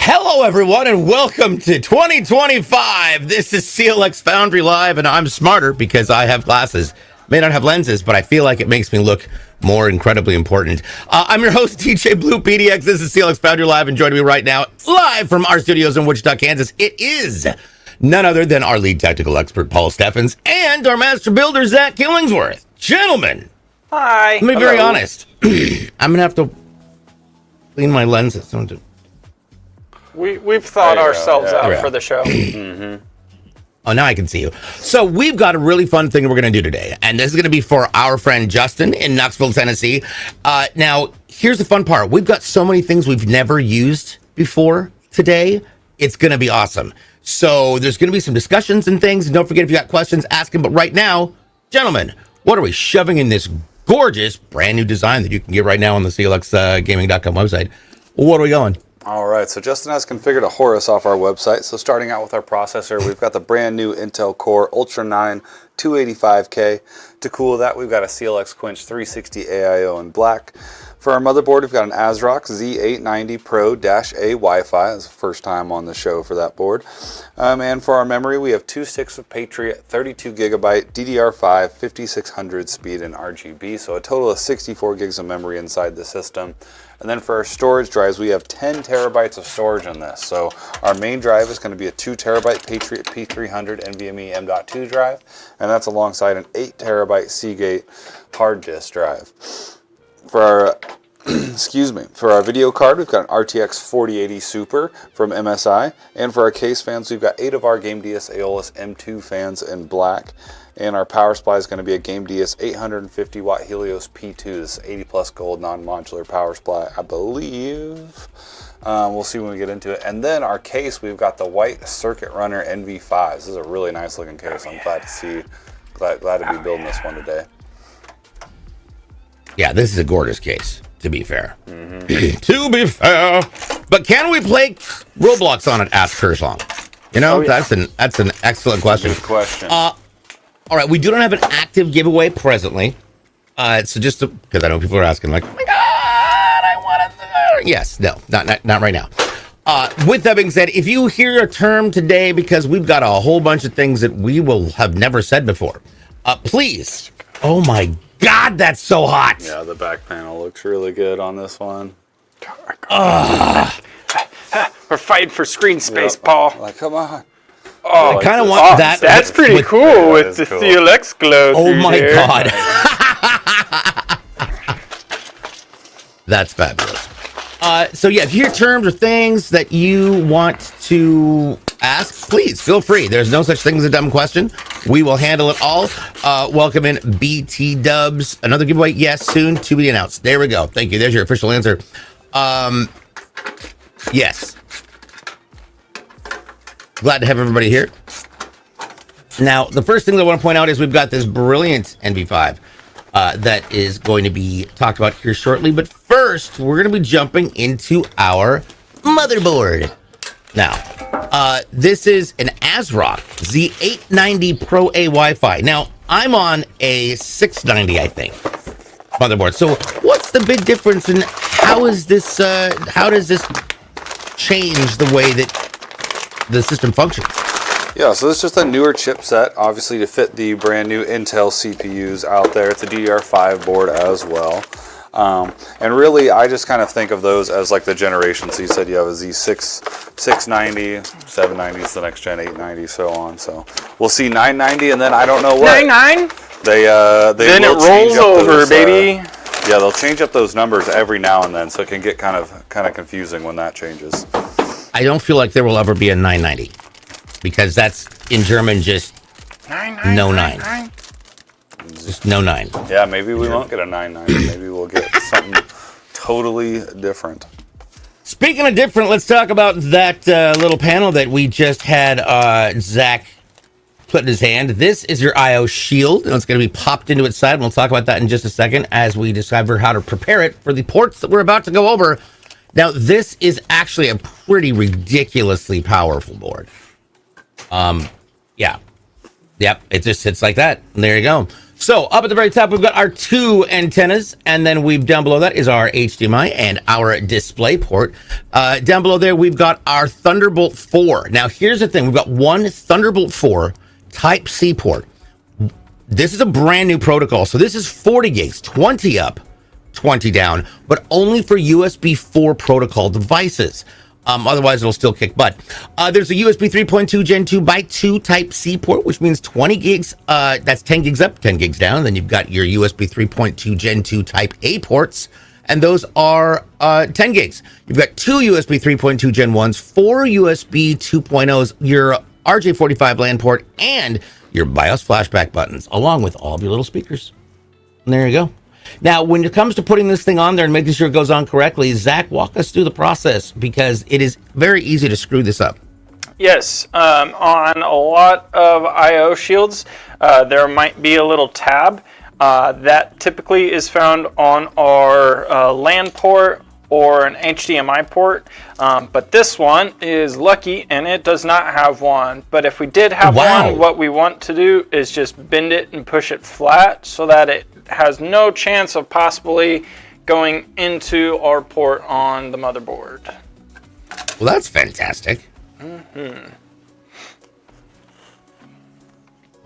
Hello, everyone, and welcome to 2025. This is CLX Foundry Live, and I'm smarter because I have glasses. May not have lenses, but I feel like it makes me look more incredibly important. I'm your host, DJ Blue PDX. This is CLX Foundry Live, and joining me right now, live from our studios in Wichita, Kansas, it is none other than our lead technical expert, Paul Steffens, and our master builder, Zach Killingsworth. Gentlemen, hi. Let me be very honest. I'm going to have to clean my lenses. We've thought ourselves out for the show. Mm-hmm. Oh, now I can see you. So we've got a really fun thing we're going to do today, and this is going to be for our friend Justin in Knoxville, Tennessee. Now, here's the fun part. We've got so many things we've never used before today. It's going to be awesome. So there's going to be some discussions and things, and don't forget, if you got questions, ask them. But right now, gentlemen, what are we shoving in this gorgeous brand new design that you can get right now on the clxgaming.com website? What are we going? All right, so Justin has configured a Horus off our website. So starting out with our processor, we've got the brand new Intel Core Ultra 9 285K. To cool that, we've got a CLX Quench 360 AIO in black. For our motherboard, we've got an ASRock Z890 Pro-A Wi-Fi. It's the first time on the show for that board. And for our memory, we have 2 sticks of Patriot, 32 gigabyte, DDR5, 5600 speed, and RGB. So a total of 64 gigs of memory inside the system. And then for our storage drives, we have 10 terabytes of storage in this. So our main drive is going to be a 2 terabyte Patriot P300 NVMe M.2 drive, and that's alongside an 8 terabyte Seagate hard disk drive. For our for our video card, we've got an RTX 4080 Super from MSI, and for our case fans, we've got 8 of our GameDS Aeolus M2 fans in black. And our power supply is going to be a GameDS 850 watt Helios P2. This 80 plus gold non-modular power supply, I believe. We'll see when we get into it. And then our case, we've got the white Circuit Runner NV5. This is a really nice looking case. I'm glad to see, glad to be building this one today. Yeah, this is a gorgeous case, to be fair. To be fair. But can we play Roblox on it, asked Kershaw. You know, that's an excellent question. Good question. All right, we do not have an active giveaway presently. So just because I know people are asking, like, oh my God, I want to. Yes, no, not right now. With that being said, if you hear a term today, because we've got a whole bunch of things that we will have never said before, please. Oh my God, that's so hot. Yeah, the back panel looks really good on this one. We're fighting for screen space, Paul. Like, come on. I kind of want that. That's pretty cool with the cool. CLX glow. Oh my God. That's fabulous. So yeah, if you hear terms or things that you want to ask, please feel free. There's no such thing as a dumb question. We will handle it all. Welcome in BT Dubs. Another giveaway, yes, soon to be announced. There we go. Thank you. There's your official answer. Yes. Glad to have everybody here. Now, the first thing that I want to point out is we've got this brilliant NV5 that is going to be talked about here shortly. But first, we're going to be jumping into our motherboard. Now, this is an ASRock Z890 Pro-A Wi-Fi. Now, I'm on a 690, I think, motherboard. So what's the big difference and how is this, how does this change the way that the system functions? Yeah, so this is just a newer chipset, obviously to fit the brand new Intel CPUs out there. It's a DDR5 board as well. And really, I just kind of think of those as like the generation. So you said you have a Z6, 690, 790 is the next gen, 890, so on. So we'll see 990, and then I don't know what. 99? They then it rolls over, baby. Yeah, they'll change up those numbers every now and then, so it can get kind of confusing when that changes. I don't feel like there will ever be a 990 because that's in German just no 9. Just no 9. Yeah, maybe we won't get a 990. Maybe we'll get something totally different. Speaking of different, let's talk about that little panel that we just had Zach put in his hand. This is your I/O shield, and it's going to be popped into its side. And we'll talk about that in just a second as we discover how to prepare it for the ports that we're about to go over. Now, this is actually a pretty ridiculously powerful board. Yeah. Yep, it just sits like that. And there you go. So up at the very top, we've got our 2 antennas, and then we've down below that is our HDMI and our display port. Down below there, we've got our Thunderbolt 4. Now, here's the thing. We've got one Thunderbolt 4 Type-C port. This is a brand new protocol. So this is 40 gigs, 20 up, 20 down, but only for USB 4 protocol devices. Otherwise, it'll still kick butt. There's a USB 3.2 Gen 2 by 2 Type-C port, which means 20 gigs. That's 10 gigs up, 10 gigs down. Then you've got your USB 3.2 Gen 2 Type-A ports, and those are 10 gigs. You've got 2 USB 3.2 Gen 1s, 4 USB 2.0s, your RJ45 LAN port, and your BIOS flashback buttons, along with all of your little speakers. And there you go. Now, when it comes to putting this thing on there and making sure it goes on correctly, Zach, walk us through the process because it is very easy to screw this up. Yes, on a lot of I/O shields, there might be a little tab that typically is found on our LAN port or an HDMI port, but this one is lucky and it does not have one. But if we did have one, what we want to do is just bend it and push it flat so that it has no chance of possibly going into our port on the motherboard. Well, that's fantastic.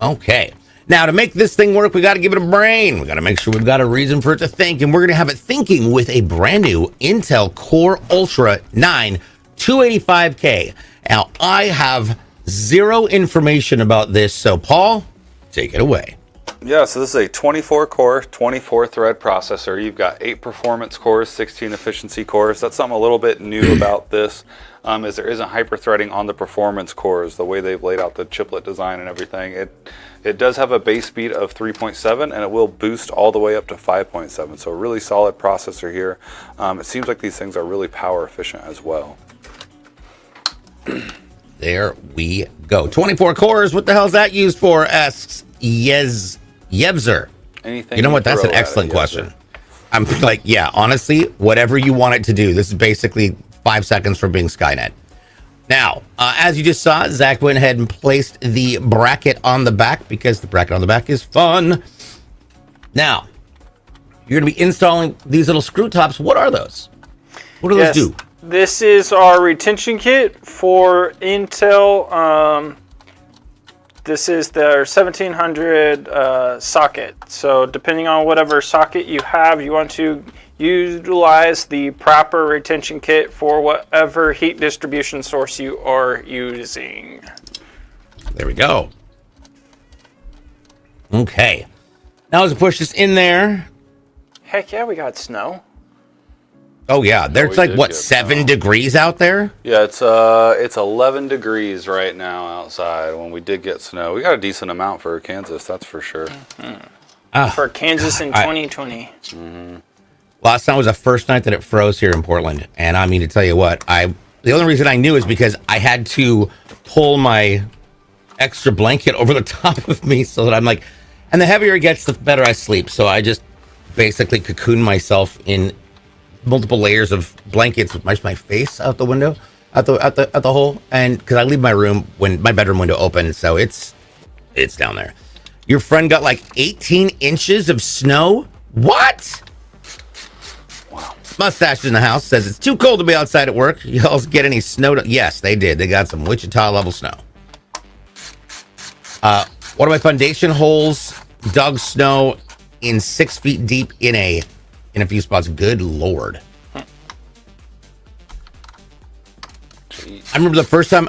Okay. Now, to make this thing work, we got to give it a brain. We got to make sure we've got a reason for it to think, and we're going to have it thinking with a brand new Intel Core Ultra 9 285K. Now, I have zero information about this, so Paul, take it away. Yeah, so this is a 24-core, 24-thread processor. You've got 8 performance cores, 16 efficiency cores. That's something a little bit new about this, is there isn't hyper-threading on the performance cores, the way they've laid out the chiplet design and everything. It does have a base speed of 3.7, and it will boost all the way up to 5.7. So a really solid processor here. It seems like these things are really power efficient as well. There we go. 24 cores. What the hell is that used for? Asks Yevzer. Anything. You know what? That's an excellent question. I'm like, yeah, honestly, whatever you want it to do. This is basically 5 seconds from being Skynet. Now, as you just saw, Zach went ahead and placed the bracket on the back because the bracket on the back is fun. Now, you're going to be installing these little screw tops. What are those? What do those do? This is our retention kit for Intel. This is their 1700 socket. So depending on whatever socket you have, you want to utilize the proper retention kit for whatever heat distribution source you are using. There we go. Okay. Now as I push this in there. Heck yeah, we got snow. Oh yeah, there's like what, 7 degrees out there? Yeah, it's 11 degrees right now outside. When we did get snow, we got a decent amount for Kansas, that's for sure. For Kansas in 2020. Last night was the first night that it froze here in Portland, and I mean to tell you what, the only reason I knew is because I had to pull my extra blanket over the top of me so that I'm like, and the heavier it gets, the better I sleep. So I just basically cocoon myself in multiple layers of blankets with my face out the window, out the hole, and because I leave my bedroom window open, so it's down there. Your friend got like 18 inches of snow. What? Wow. Mustache in the house says it's too cold to be outside at work. Y'all get any snow? Yes, they did. They got some Wichita level snow. One of my foundation holes dug snow in 6 feet deep in a few spots. Good Lord. I remember the first time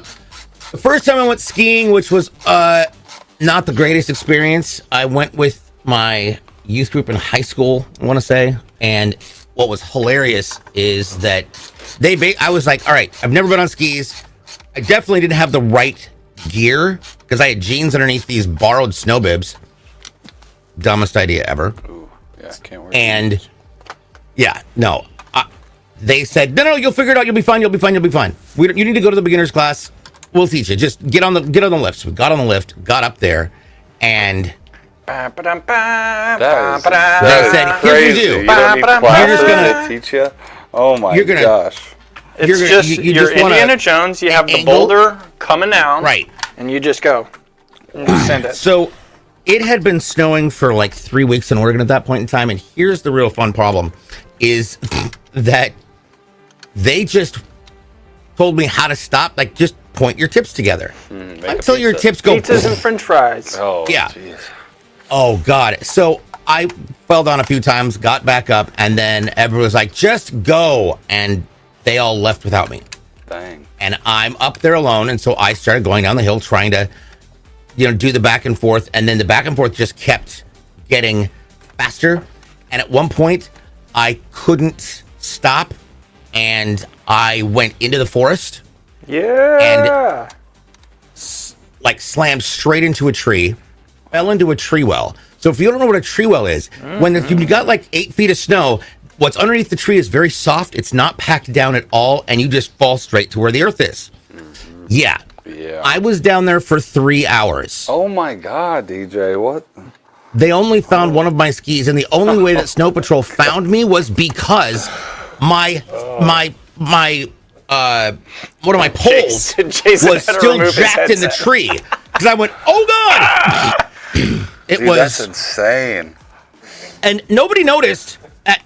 I went skiing, which was not the greatest experience. I went with my youth group in high school, I want to say, and what was hilarious is that I was like, all right, I've never been on skis. I definitely didn't have the right gear because I had jeans underneath these borrowed snow bibs. Dumbest idea ever. Ooh, yeah, can't wear and yeah, no. They said, no, you'll figure it out. You'll be fine. You need to go to the beginner's class. We'll teach you. Just get on the lift. So we got on the lift, got up there, and they said, here's what you do. You don't need classes to teach you. Oh my gosh. You're Indiana Jones. You have the boulder coming down. Right. And you just go. And just send it. So it had been snowing for like 3 weeks in Oregon at that point in time. And here's the real fun problem is that they just told me how to stop. Like, just point your tips together until your tips go. Pizzas and French fries. Oh, yeah. Geez. Oh, God. So I fell down a few times, got back up, and then everyone was like, just go. And they all left without me. Dang. And I'm up there alone. And so I started going down the hill trying to, do the back and forth. And then the back and forth just kept getting faster. And at one point, I couldn't stop. And I went into the forest. Yeah. And slammed straight into a tree. Fell into a tree well. So if you don't know what a tree well is, when you got like 8 feet of snow, what's underneath the tree is very soft. It's not packed down at all, and you just fall straight to where the earth is. Yeah. I was down there for 3 hours. Oh my God, DJ, what? They only found one of my skis, and the only way that Snow Patrol found me was because my one of my poles Jason was had to still remove his jacked in the headset. tree because I went, oh god! It Dude, was, that's insane. and nobody noticed.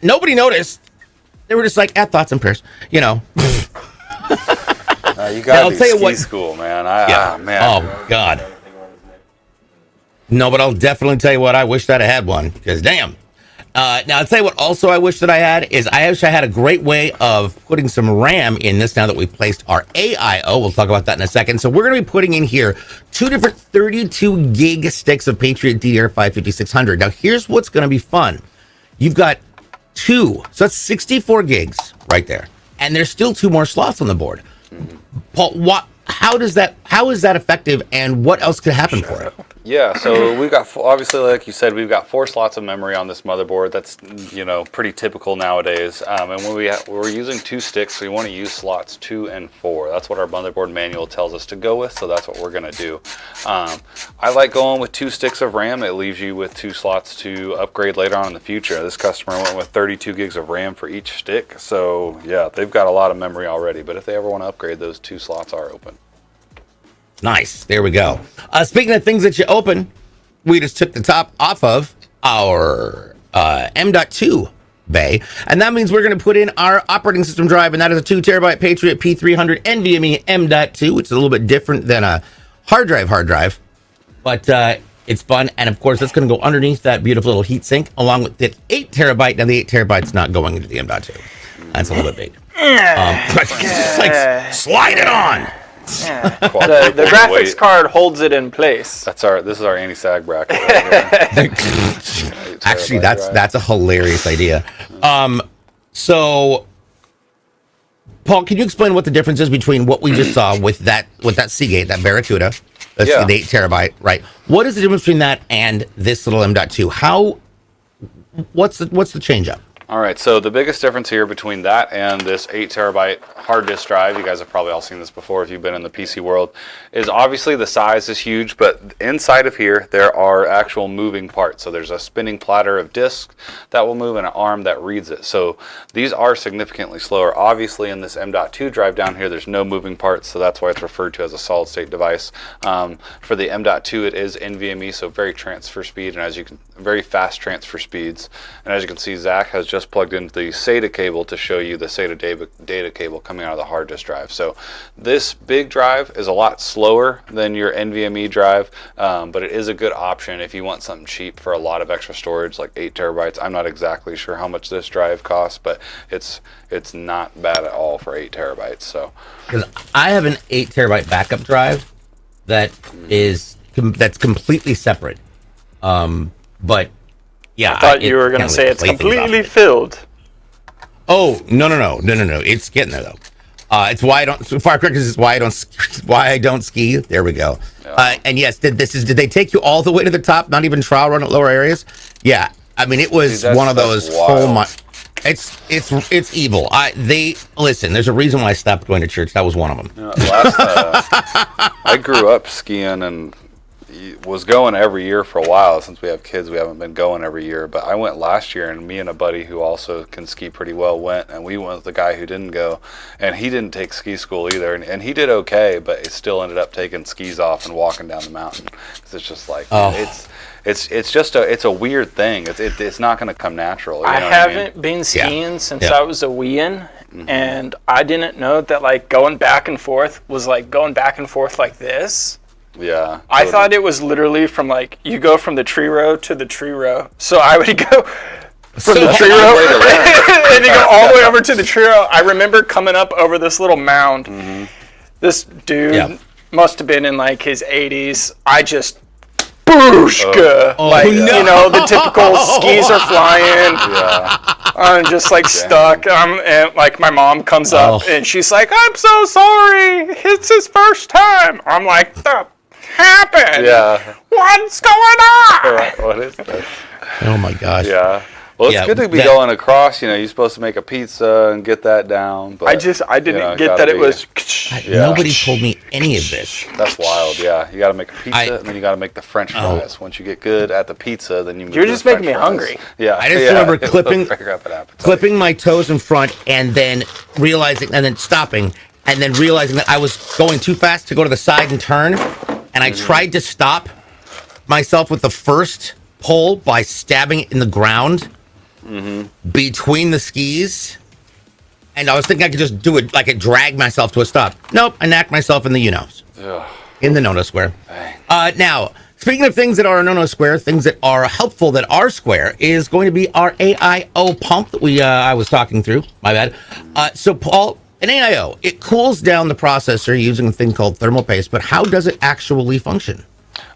Nobody noticed. They were just like, thoughts and prayers, you know. You gotta I'll be tell you ski what- school, man. Man. Oh god. No, but I'll definitely tell you what. I wish that I had one because damn. Now I'll tell you what. Also, I wish that I had is I wish I had a great way of putting some RAM in this. Now that we've placed our AIO, we'll talk about that in a second. So we're going to be putting in here 2 different 32 gig sticks of Patriot DDR5 5600. Now here's what's going to be fun. You've got 2, so that's 64 gigs right there, and there's still 2 more slots on the board. Paul, how is that effective, and what else could happen for it? Yeah, so we've got, obviously, like you said, we've got 4 slots of memory on this motherboard. That's, pretty typical nowadays. And when we're using 2 sticks, so we want to use slots 2 and 4. That's what our motherboard manual tells us to go with, so that's what we're going to do. I like going with 2 sticks of RAM. It leaves you with 2 slots to upgrade later on in the future. This customer went with 32 gigs of RAM for each stick, so yeah, they've got a lot of memory already, but if they ever want to upgrade, those 2 slots are open. Nice. There we go. Speaking of things that you open, we just took the top off of our M.2 bay, and that means we're going to put in our operating system drive, and that is a 2 terabyte Patriot P300 NVMe M.2, which is a little bit different than a hard drive, but it's fun. And of course, that's going to go underneath that beautiful little heat sink, along with the 8 terabyte. Now, the 8 terabyte's not going into the M.2. That's a little bit big. Just like slide it on. Yeah. The graphics card holds it in place. This is our anti-sag bracket right here. Actually, that's a hilarious idea. So Paul, can you explain what the difference is between what we just saw with that Seagate, that Barracuda, that's the 8 terabyte, right? What is the difference between that and this little M.2? What's the change up? All right, so the biggest difference here between that and this 8 terabyte hard disk drive, you guys have probably all seen this before if you've been in the PC world, is obviously the size is huge, but inside of here there are actual moving parts. So there's a spinning platter of disks that will move and an arm that reads it. So these are significantly slower. Obviously in this M.2 drive down here, there's no moving parts, so that's why it's referred to as a solid state device. For the M.2, it is NVMe, so very transfer speed, and very fast transfer speeds. And as you can see, Zach has just plugged into the SATA cable to show you the SATA data cable coming out of the hard disk drive. So this big drive is a lot slower than your NVMe drive, but it is a good option if you want something cheap for a lot of extra storage, like 8 terabytes. I'm not exactly sure how much this drive costs, but it's not bad at all for 8 terabytes. So, because I have an 8 terabyte backup drive that's completely separate, but yeah, I thought you were going to say it's completely filled. Oh, no. It's getting there though. It's why I don't. Far correct. Is why I don't ski. There we go. Yeah. And yes, did they take you all the way to the top? Not even trial run at lower areas? Yeah. I mean, it was one of those. It's evil. Listen. There's a reason why I stopped going to church. That was one of them. I grew up skiing and was going every year for a while. Since we have kids, we haven't been going every year, but I went last year, and me and a buddy who also can ski pretty well went, and we went with the guy who didn't go, and he didn't take ski school either, and he did okay, but he still ended up taking skis off and walking down the mountain, because it's just like it's a weird thing. It's not going to come natural. I haven't been skiing since I was a weein', and I didn't know that like going back and forth was like going back and forth like this. Yeah. I thought it was literally from like, you go from the tree row to the tree row. So I would go from the tree row and you go all the way over to the tree row. I remember coming up over this little mound. Mm-hmm. This dude must have been in like his 80s. I just, booshka. You know, the typical skis are flying. Yeah. I'm just like stuck. And like my mom comes up and she's like, I'm so sorry. It's his first time. I'm like, happened? Yeah. What's going on? What is that? Oh my gosh. Yeah. Well, it's good to be going across. You know, you're supposed to make a pizza and get that down. But, I didn't get that it was. Nobody told me any of this. That's wild. Yeah, you got to make a pizza and then you got to make the French fries. Once you get good at the pizza, then you move. You're just making me hungry. Yeah, I just remember clipping my toes in front and then realizing, and then stopping, and then realizing that I was going too fast to go to the side and turn, and I tried to stop myself with the first pole by stabbing it in the ground between the skis, and I was thinking I could just do it, like it drag myself to a stop. Nope, I knocked myself in the in the no-no square. Now, speaking of things that are no-no square, things that are helpful that are square is going to be our AIO pump that I was talking through. My bad. So Paul, an AIO, it cools down the processor using a thing called thermal paste, but how does it actually function?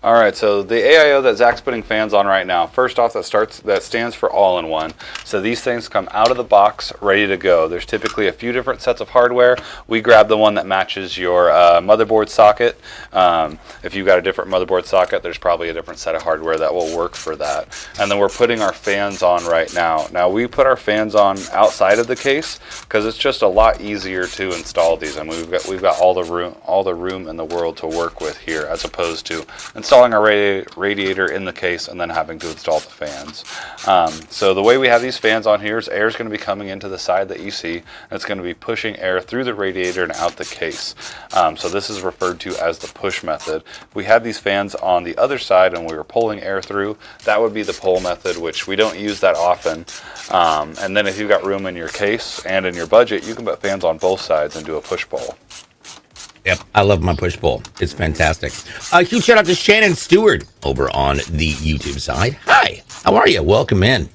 All right, so the AIO that Zach's putting fans on right now, first off, that stands for all-in-one. So these things come out of the box ready to go. There's typically a few different sets of hardware. We grab the one that matches your motherboard socket. If you've got a different motherboard socket, there's probably a different set of hardware that will work for that. And then we're putting our fans on right now. Now, we put our fans on outside of the case because it's just a lot easier to install these. I mean, we've got all the room in the world to work with here, as opposed to installing our radiator in the case and then having to install the fans. So the way we have these fans on here is air is going to be coming into the side that you see, and it's going to be pushing air through the radiator and out the case. So this is referred to as the push method. If we had these fans on the other side and we were pulling air through, that would be the pull method, which we don't use that often. And then if you've got room in your case and in your budget, you can put fans on both sides and do a push pull. Yep, I love my push pull. It's fantastic. A huge shout out to Shannon Stewart over on the YouTube side. Hi, how are you? Welcome in.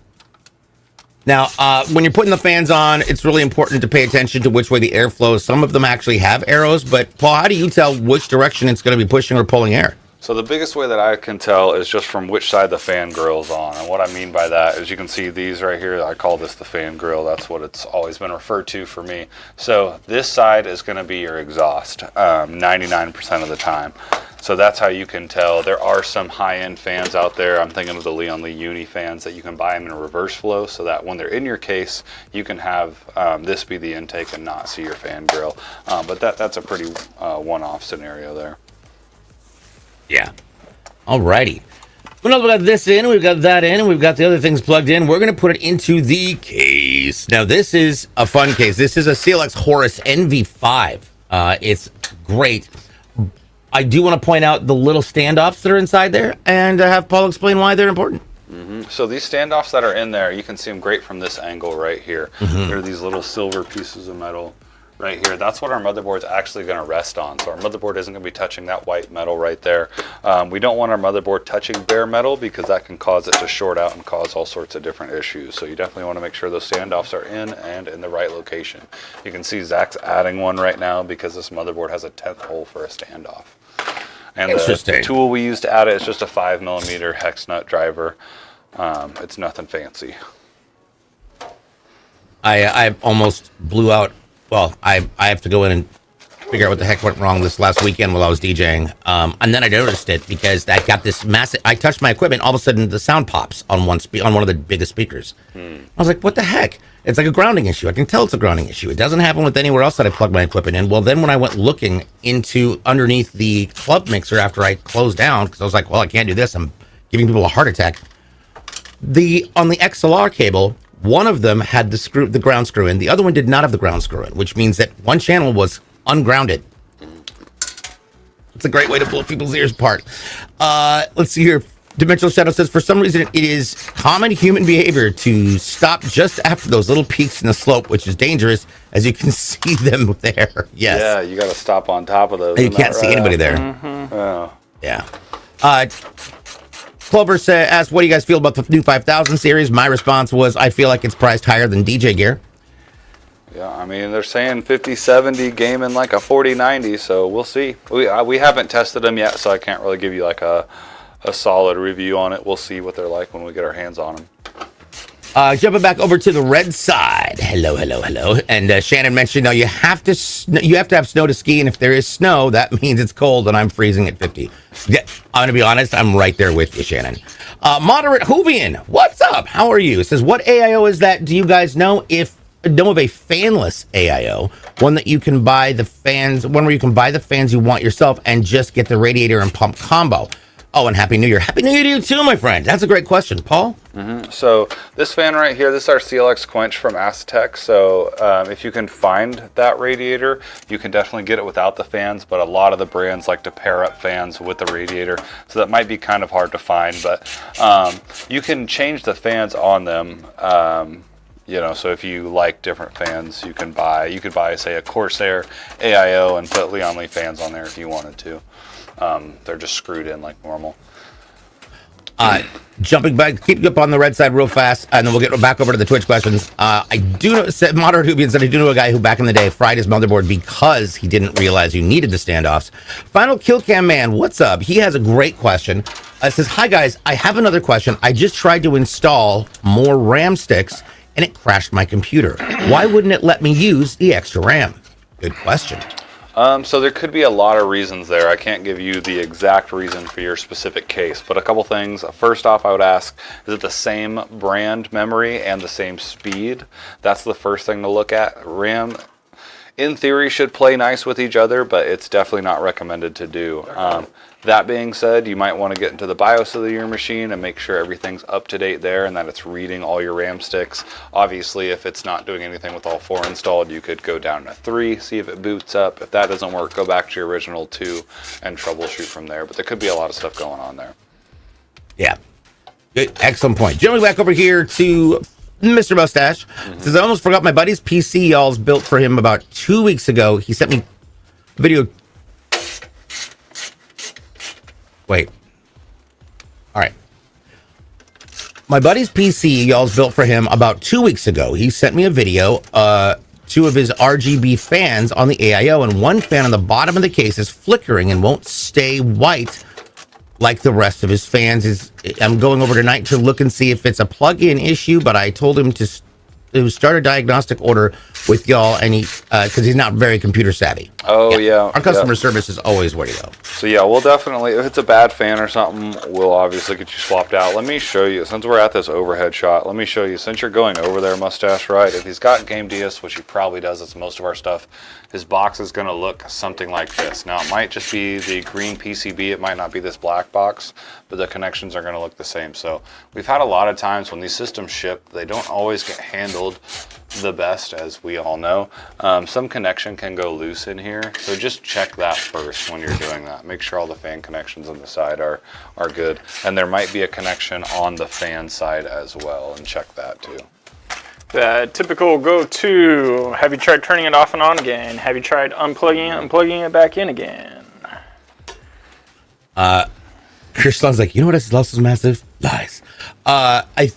Now, when you're putting the fans on, it's really important to pay attention to which way the air flows. Some of them actually have arrows, but Paul, how do you tell which direction it's going to be pushing or pulling air? So the biggest way that I can tell is just from which side the fan grill's on. And what I mean by that is you can see these right here. I call this the fan grill. That's what it's always been referred to for me. So this side is going to be your exhaust 99% of the time. So that's how you can tell. There are some high-end fans out there. I'm thinking of the Leon Lee Uni fans that you can buy them in a reverse flow so that when they're in your case, you can have this be the intake and not see your fan grill. But that's a pretty one-off scenario there. Yeah. Alrighty. Well, we've got this in, we've got that in, and we've got the other things plugged in. We're going to put it into the case. Now, this is a fun case. This is a CLX Horus NV5. It's great. I do want to point out the little standoffs that are inside there and have Paul explain why they're important. So these standoffs that are in there, you can see them great from this angle right here. They're these little silver pieces of metal right here. That's what our motherboard's actually going to rest on. So our motherboard isn't going to be touching that white metal right there. We don't want our motherboard touching bare metal because that can cause it to short out and cause all sorts of different issues. So you definitely want to make sure those standoffs are in and in the right location. You can see Zach's adding one right now because this motherboard has a 10th hole for a standoff. And the tool we use to add it is just a 5mm hex nut driver. It's nothing fancy. I almost blew out. Well, I have to go in and figure out what the heck went wrong this last weekend while I was DJing. And then I noticed it because I got this massive. I touched my equipment. All of a sudden, the sound pops on one of the biggest speakers. I was like, "What the heck?" It's like a grounding issue. I can tell it's a grounding issue. It doesn't happen with anywhere else that I plug my equipment in. Well, then when I went looking into underneath the club mixer after I closed down, because I was like, "Well, I can't do this. I'm giving people a heart attack." On the XLR cable, one of them had the ground screw in. The other one did not have the ground screw in, which means that one channel was ungrounded. It's a great way to blow people's ears apart. Let's see here. Dimensional Shadow says, for some reason, it is common human behavior to stop just after those little peaks in the slope, which is dangerous, as you can see them there. Yes. Yeah, you got to stop on top of those. You can't see anybody there. Oh. Yeah. Clover asked, what do you guys feel about the new 5000 series? My response was, I feel like it's priced higher than DJ gear. Yeah, I mean, they're saying 5070 gaming like a 4090, so we'll see. We haven't tested them yet, so I can't really give you like a solid review on it. We'll see what they're like when we get our hands on them. Jumping back over to the red side. Hello. And Shannon mentioned, no, you have to have snow to ski, and if there is snow, that means it's cold, and I'm freezing at 50. Yeah, I'm gonna be honest, I'm right there with you, Shannon. Moderate Hoovian, what's up? How are you? It says, what AIO is that? Do you guys know of a fanless AIO? One that you can buy the fans, one where you can buy the fans you want yourself and just get the radiator and pump combo. Oh, and Happy New Year. Happy New Year to you too, my friend. That's a great question. Paul? So this fan right here, this is our CLX Quench from Aztec. So if you can find that radiator, you can definitely get it without the fans, but a lot of the brands like to pair up fans with the radiator. So that might be kind of hard to find, but you can change the fans on them. So if you like different fans, you could buy, say, a Corsair AIO and put Leon Lee fans on there if you wanted to. They're just screwed in like normal. Jumping back, keep up on the red side real fast, and then we'll get back over to the Twitch questions. I do know, Moderate Hoobian said, I do know a guy who back in the day fried his motherboard because he didn't realize you needed the standoffs. Final Kill Cam Man, what's up? He has a great question. It says, hi guys, I have another question. I just tried to install more RAM sticks, and it crashed my computer. Why wouldn't it let me use the extra RAM? Good question. So there could be a lot of reasons there. I can't give you the exact reason for your specific case, but a couple things. First off, I would ask, is it the same brand memory and the same speed? That's the first thing to look at. RAM, in theory, should play nice with each other, but it's definitely not recommended to do. That being said, you might want to get into the BIOS of your machine and make sure everything's up to date there and that it's reading all your RAM sticks. Obviously, if it's not doing anything with all 4 installed, you could go down to 3, see if it boots up. If that doesn't work, go back to your original 2 and troubleshoot from there. But there could be a lot of stuff going on there. Yeah. Good. Excellent point. Jumping back over here to Mr. Mustache. Says, I almost forgot my buddy's PC y'all's built for him about 2 weeks ago. He sent me a video. Wait. All right. My buddy's PC y'all's built for him about 2 weeks ago. He sent me a video, 2 of his RGB fans on the AIO, and one fan on the bottom of the case is flickering and won't stay white like the rest of his fans. I'm going over tonight to look and see if it's a plug-in issue, but I told him to start a diagnostic order with y'all, and he because he's not very computer savvy. Yeah. Our customer service is always where to go. So yeah, we'll definitely, if it's a bad fan or something, we'll obviously get you swapped out. Let me show you, since we're at this overhead shot, let me show you, since you're going over there, Mustache, right, if he's got Game DS, which he probably does, it's most of our stuff, his box is going to look something like this. Now, it might just be the green PCB, it might not be this black box, but the connections are going to look the same. So we've had a lot of times when these systems ship, they don't always get handled the best, as we all know. Some connection can go loose in here, so just check that first when you're doing that. Make sure all the fan connections on the side are good, and there might be a connection on the fan side as well, and check that too. The typical go-to, have you tried turning it off and on again? Have you tried unplugging it and plugging it back in again? Chris sounds like, you know what else is massive? Lies. I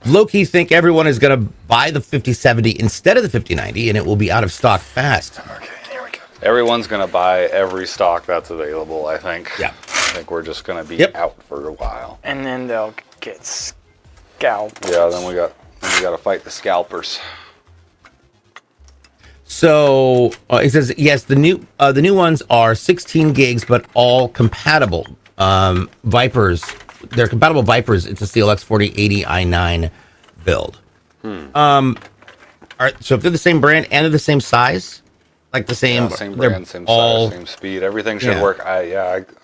low-key think everyone is going to buy the 5070 instead of the 5090, and it will be out of stock fast. Okay, here we go. Everyone's going to buy every stock that's available, I think. Yeah. I think we're just going to be out for a while. And then they'll get scalped. Yeah, then we got to fight the scalpers. So it says, yes, the new ones are 16 gigs, but all compatible. Vipers, they're compatible Vipers. It's a CLX 4080 i9 build. All right, so if they're the same brand and they're the same size, like the same, same brand, same size, same speed, everything should work.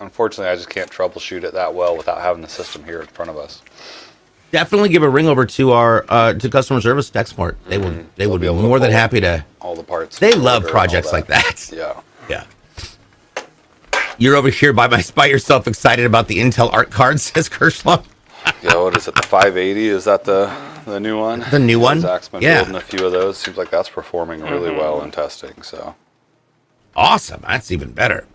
Unfortunately, I just can't troubleshoot it that well without having the system here in front of us. Definitely give a ring over to our to customer service TechSmart. They would be more than happy to. All the parts. They love projects like that. Yeah. You're over here by yourself, excited about the Intel Art card, says Kershaw. Yeah, what is it? The 580? Is that the new one? The new one? Zach's been building a few of those. Seems like that's performing really well in testing. So awesome. That's even better.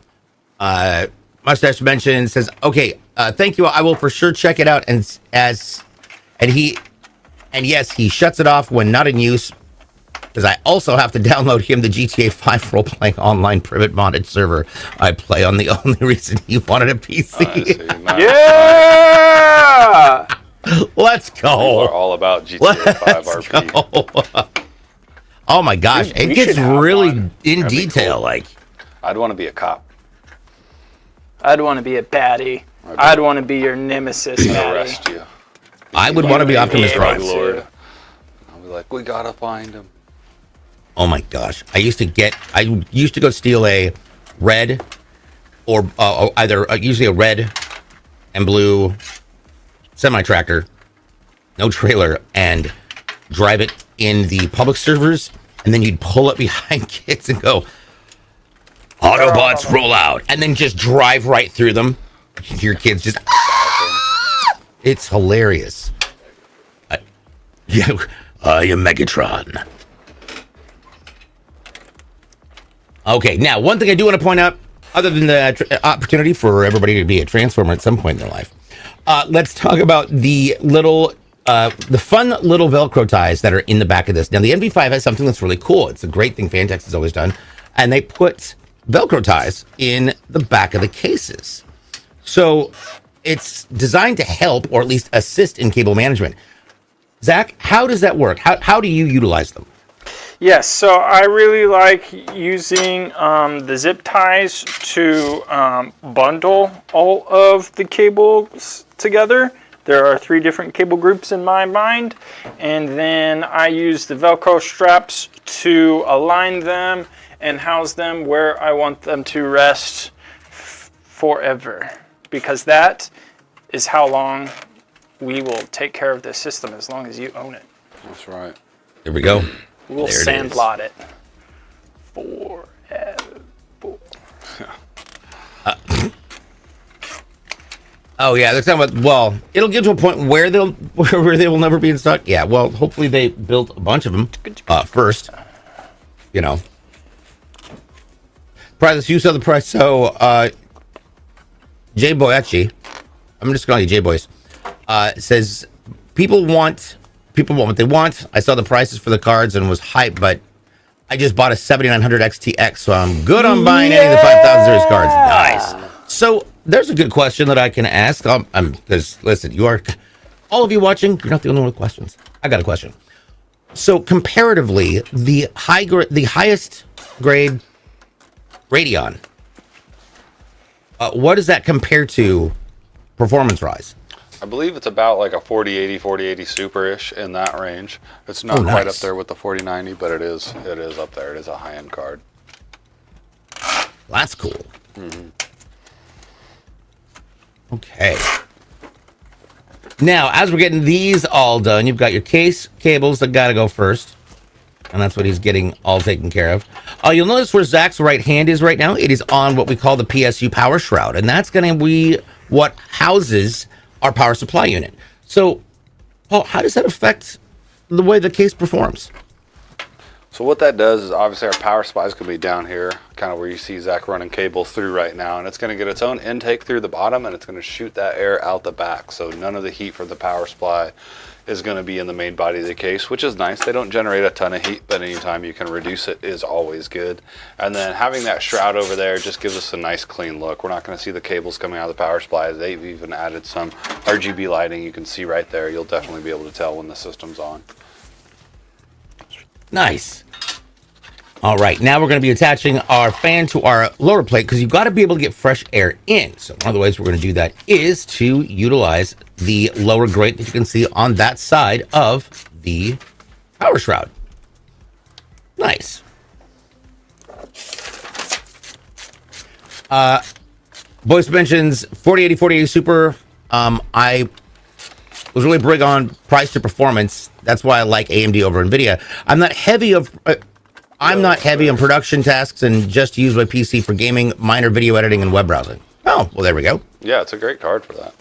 Mustache mentioned says, okay, thank you. I will for sure check it out. And yes, he shuts it off when not in use, because I also have to download him the GTA 5 role-playing online private modded server I play on. The only reason he wanted a PC. Nice. Yeah! Let's People are go. all about GTA 5 Let's RP. go. Oh my gosh, it We gets should have really one. in That'd be detail. cool. Like, I'd want to be a cop. I'd want to be a baddie. I'd want to be your nemesis baddie. Arrest you. I would want to be Optimus Yeah, Prime. me Lord. I'll be like, we gotta find him. Oh my gosh, I used to go steal a red or either usually a red and blue semi tractor, no trailer, and drive it in the public servers, and then you'd pull up behind kids and go, Autobots roll out, and then just drive right through them. Your kids just, it's hilarious. Yeah, you're Megatron. Okay, now one thing I do want to point out, other than the opportunity for everybody to be a transformer at some point in their life, let's talk about the fun little Velcro ties that are in the back of this. Now, the NV5 has something that's really cool. It's a great thing Fantex has always done, and they put Velcro ties in the back of the cases. So it's designed to help, or at least assist, in cable management. Zach, how does that work? How do you utilize them? Yes, so I really like using the zip ties to bundle all of the cables together. There are 3 different cable groups in my mind, and then I use the Velcro straps to align them and house them where I want them to rest forever, because that is how long we will take care of this system, as long as you own it. That's right. There we go. We'll There it sandblot it forever. Oh yeah, they're talking about. Well, it'll get to a point where they will never be in stock. Yeah, well, hopefully they built a bunch of them first. You know, price. You saw the price. So, Jay Boyachi, I'm just calling you Jay Boys. Says people want what they want. I saw the prices for the cards and was hyped, but I just bought a 7900 XTX, so I'm good on buying any of the 5000 series cards. Nice. So there's a good question that I can ask. Because listen, you are all of you watching. You're not the only one with questions. I got a question. So comparatively, the highest grade Radeon, what does that compare to performance-wise? I believe it's about like a 4080 Super-ish in that range. It's not quite up there with the 4090, but it is up there. It is a high-end card. That's cool. Mm-hmm. Okay. Now, as we're getting these all done, you've got your case cables that got to go first. And that's what he's getting all taken care of. You'll notice where Zach's right hand is right now. It is on what we call the PSU power shroud. And that's going to be what houses our power supply unit. So, Paul, how does that affect the way the case performs? So what that does is obviously our power supply is going to be down here, kind of where you see Zach running cables through right now, and it's going to get its own intake through the bottom, and it's going to shoot that air out the back. So none of the heat from the power supply is going to be in the main body of the case, which is nice. They don't generate a ton of heat, but anytime you can reduce it is always good. And then having that shroud over there just gives us a nice clean look. We're not going to see the cables coming out of the power supply. They've even added some RGB lighting. You can see right there. You'll definitely be able to tell when the system's on. Nice. All right, now we're going to be attaching our fan to our lower plate because you've got to be able to get fresh air in. So one of the ways we're going to do that is to utilize the lower grate that you can see on that side of the power shroud. Nice. Voice mentions 4080 Super. I was really big on price to performance. That's why I like AMD over NVIDIA. I'm not heavy on production tasks and just use my PC for gaming, minor video editing, and web browsing. Oh, well, there we go. Yeah, it's a great card for that.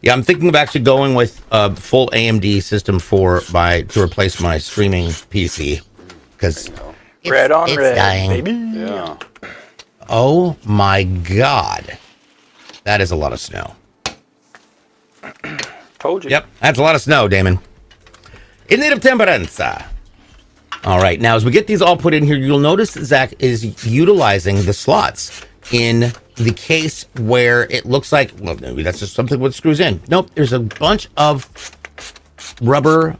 Yeah, I'm thinking of actually going with a full AMD system to replace my streaming PC because Red on red, dying. baby. Yeah. Oh my God, that is a lot of snow. Told you. Yep, that's a lot of snow, Damon. In need of temperanza. All right, now as we get these all put in here, you'll notice that Zach is utilizing the slots in the case where it looks like, well, maybe that's just something that screws in. Nope, there's a bunch of rubber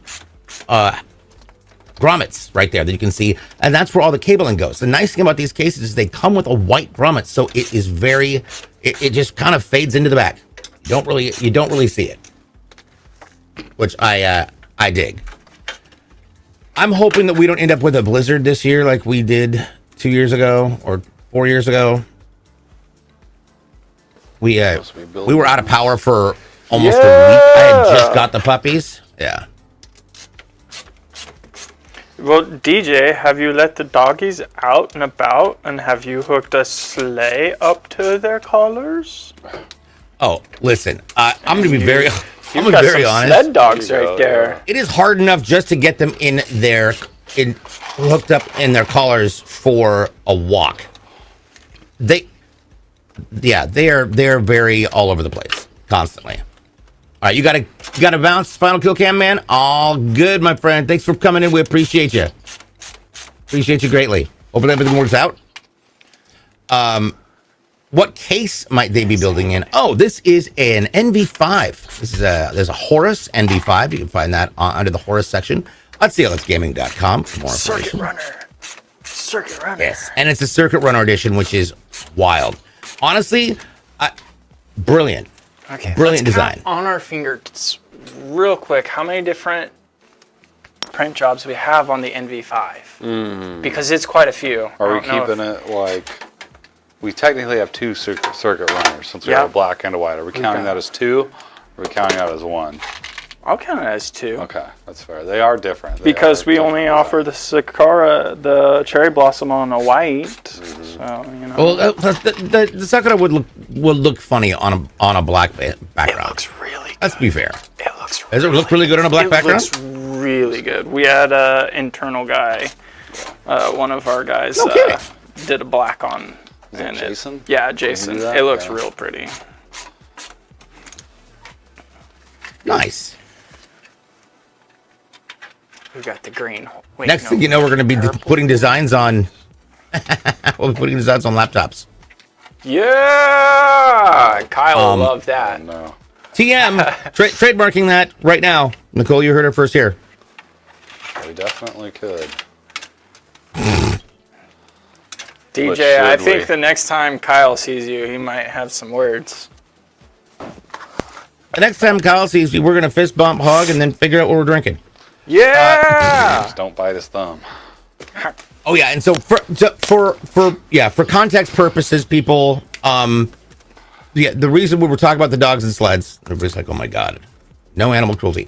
grommets right there that you can see, and that's where all the cabling goes. The nice thing about these cases is they come with a white grommet, so it is very, it just kind of fades into the back. You don't really see it, which I dig. I'm hoping that we don't end up with a blizzard this year like we did 2 years ago or 4 years ago. We were out of power for almost a week. I had just got the puppies. Yeah. Well, DJ, have you let the doggies out and about, and have you hooked a sleigh up to their collars? Oh, listen, I'm going to be very, I'm You've gonna got be very some honest. sled dogs right there. It is hard enough just to get them hooked up in their collars for a walk. They're very all over the place constantly. All right, you gotta bounce, final kill cam, man. All good, my friend. Thanks for coming in. We appreciate you. Appreciate you greatly. Hopefully everything works out. What case might they be building in? Oh, this is an NV5. There's a Horus NV5. You can find that under the Horus section at clxgaming.com for more information. Circuit runner. Yes, and it's a circuit runner edition, which is wild. Honestly, brilliant. Okay, Brilliant let's design. count on our fingers, real quick, how many different print jobs we have on the NV5? Because it's quite a few. Are we keeping it like... We technically have two circuit runners since we have a black and a white. Are we counting that as two? Or are we counting that as one? I'll count it as two. Okay, that's fair. They are different. Because we only offer the Sakura, the cherry blossom on a white. So, you know. Well, the Sakura would look funny on a black background. It looks really good. Let's be fair. It looks Does it look really good on a black background? It looks really good. We had an internal guy, one of our guys, did a black on. Is it Jason? Jason. It looks real pretty. Nice. We got the green. Wait, Next thing you know, we're going to be putting designs on. We'll be putting designs on laptops. Yeah, Kyle will love that. No. TM trademarking that right now. Nicole, you heard it first here. We definitely could. DJ, I think the next time Kyle sees you, he might have some words. The next time Kyle sees you, we're going to fist bump, hug, and then figure out what we're drinking. Yeah. Just don't bite his thumb. Oh yeah, and so for context purposes, people, the reason we were talking about the dogs and sleds, everybody's like, oh my god, no animal cruelty.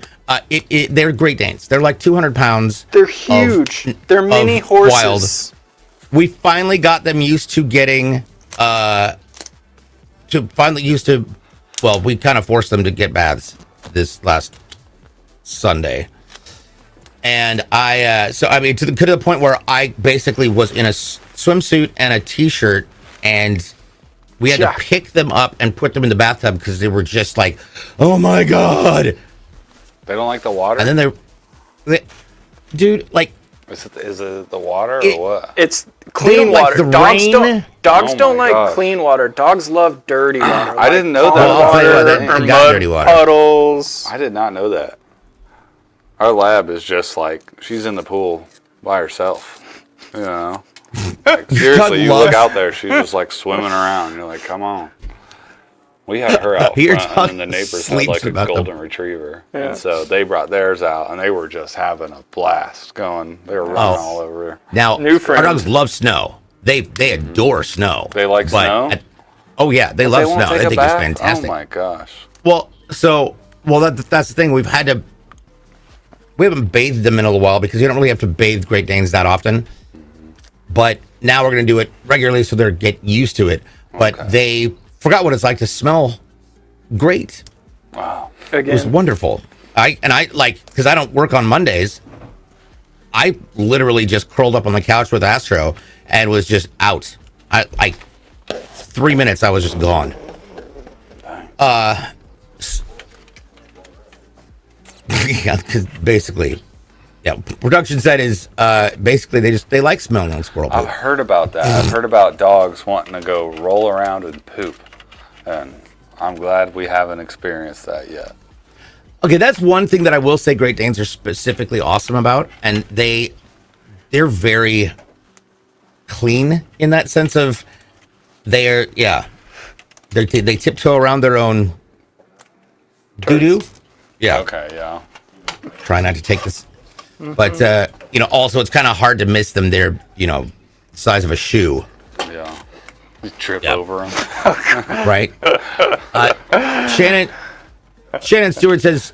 They're Great Danes. They're like 200 pounds. They're huge. They're mini horses. Wild. We finally got them used to getting, well, we kind of forced them to get baths this last Sunday. And to the point where I basically was in a swimsuit and a t-shirt, and we had to pick them up and put them in the bathtub because they were just like, oh my god. They don't like the water? And then they dude, like, is it the water or what? It's clean water. Like dogs don't like clean water. Dogs love dirty water. I didn't know that. Dirty water. Puddles. I did not know that. Our lab is just like, she's in the pool by herself. You know? Like, seriously, you look out there, she's just like swimming around. You're like, come on. We had her out front, and the neighbors had like a golden retriever. Yeah. And so they brought theirs out, and they were just having a blast going. They were running all over her. Now, our dogs love snow. They adore snow. They like snow? Oh, yeah, they love snow. They think it's fantastic. Oh, my gosh. Well, that's the thing. We haven't bathed them in a little while because you don't really have to bathe Great Danes that often. But now we're going to do it regularly so they're get used to it. But they forgot what it's like to smell great. Wow. Again. It was wonderful. Because I don't work on Mondays, I literally just curled up on the couch with Astro and was just out. 3 minutes, I was just gone. Yeah, because basically, Yeah, production set is basically they like smelling like squirrel I've poop. heard about that. I've heard about dogs wanting to go roll around and poop, and I'm glad we haven't experienced that yet. Okay, that's one thing that I will say Great Danes are specifically awesome about, and they're very clean in that sense of they tiptoe around their own doo-doo. Yeah. Okay, yeah. Try not to take this. But, also it's kind of hard to miss them. They're, size of a shoe. Yeah. You trip over them. Right? Shannon Stewart says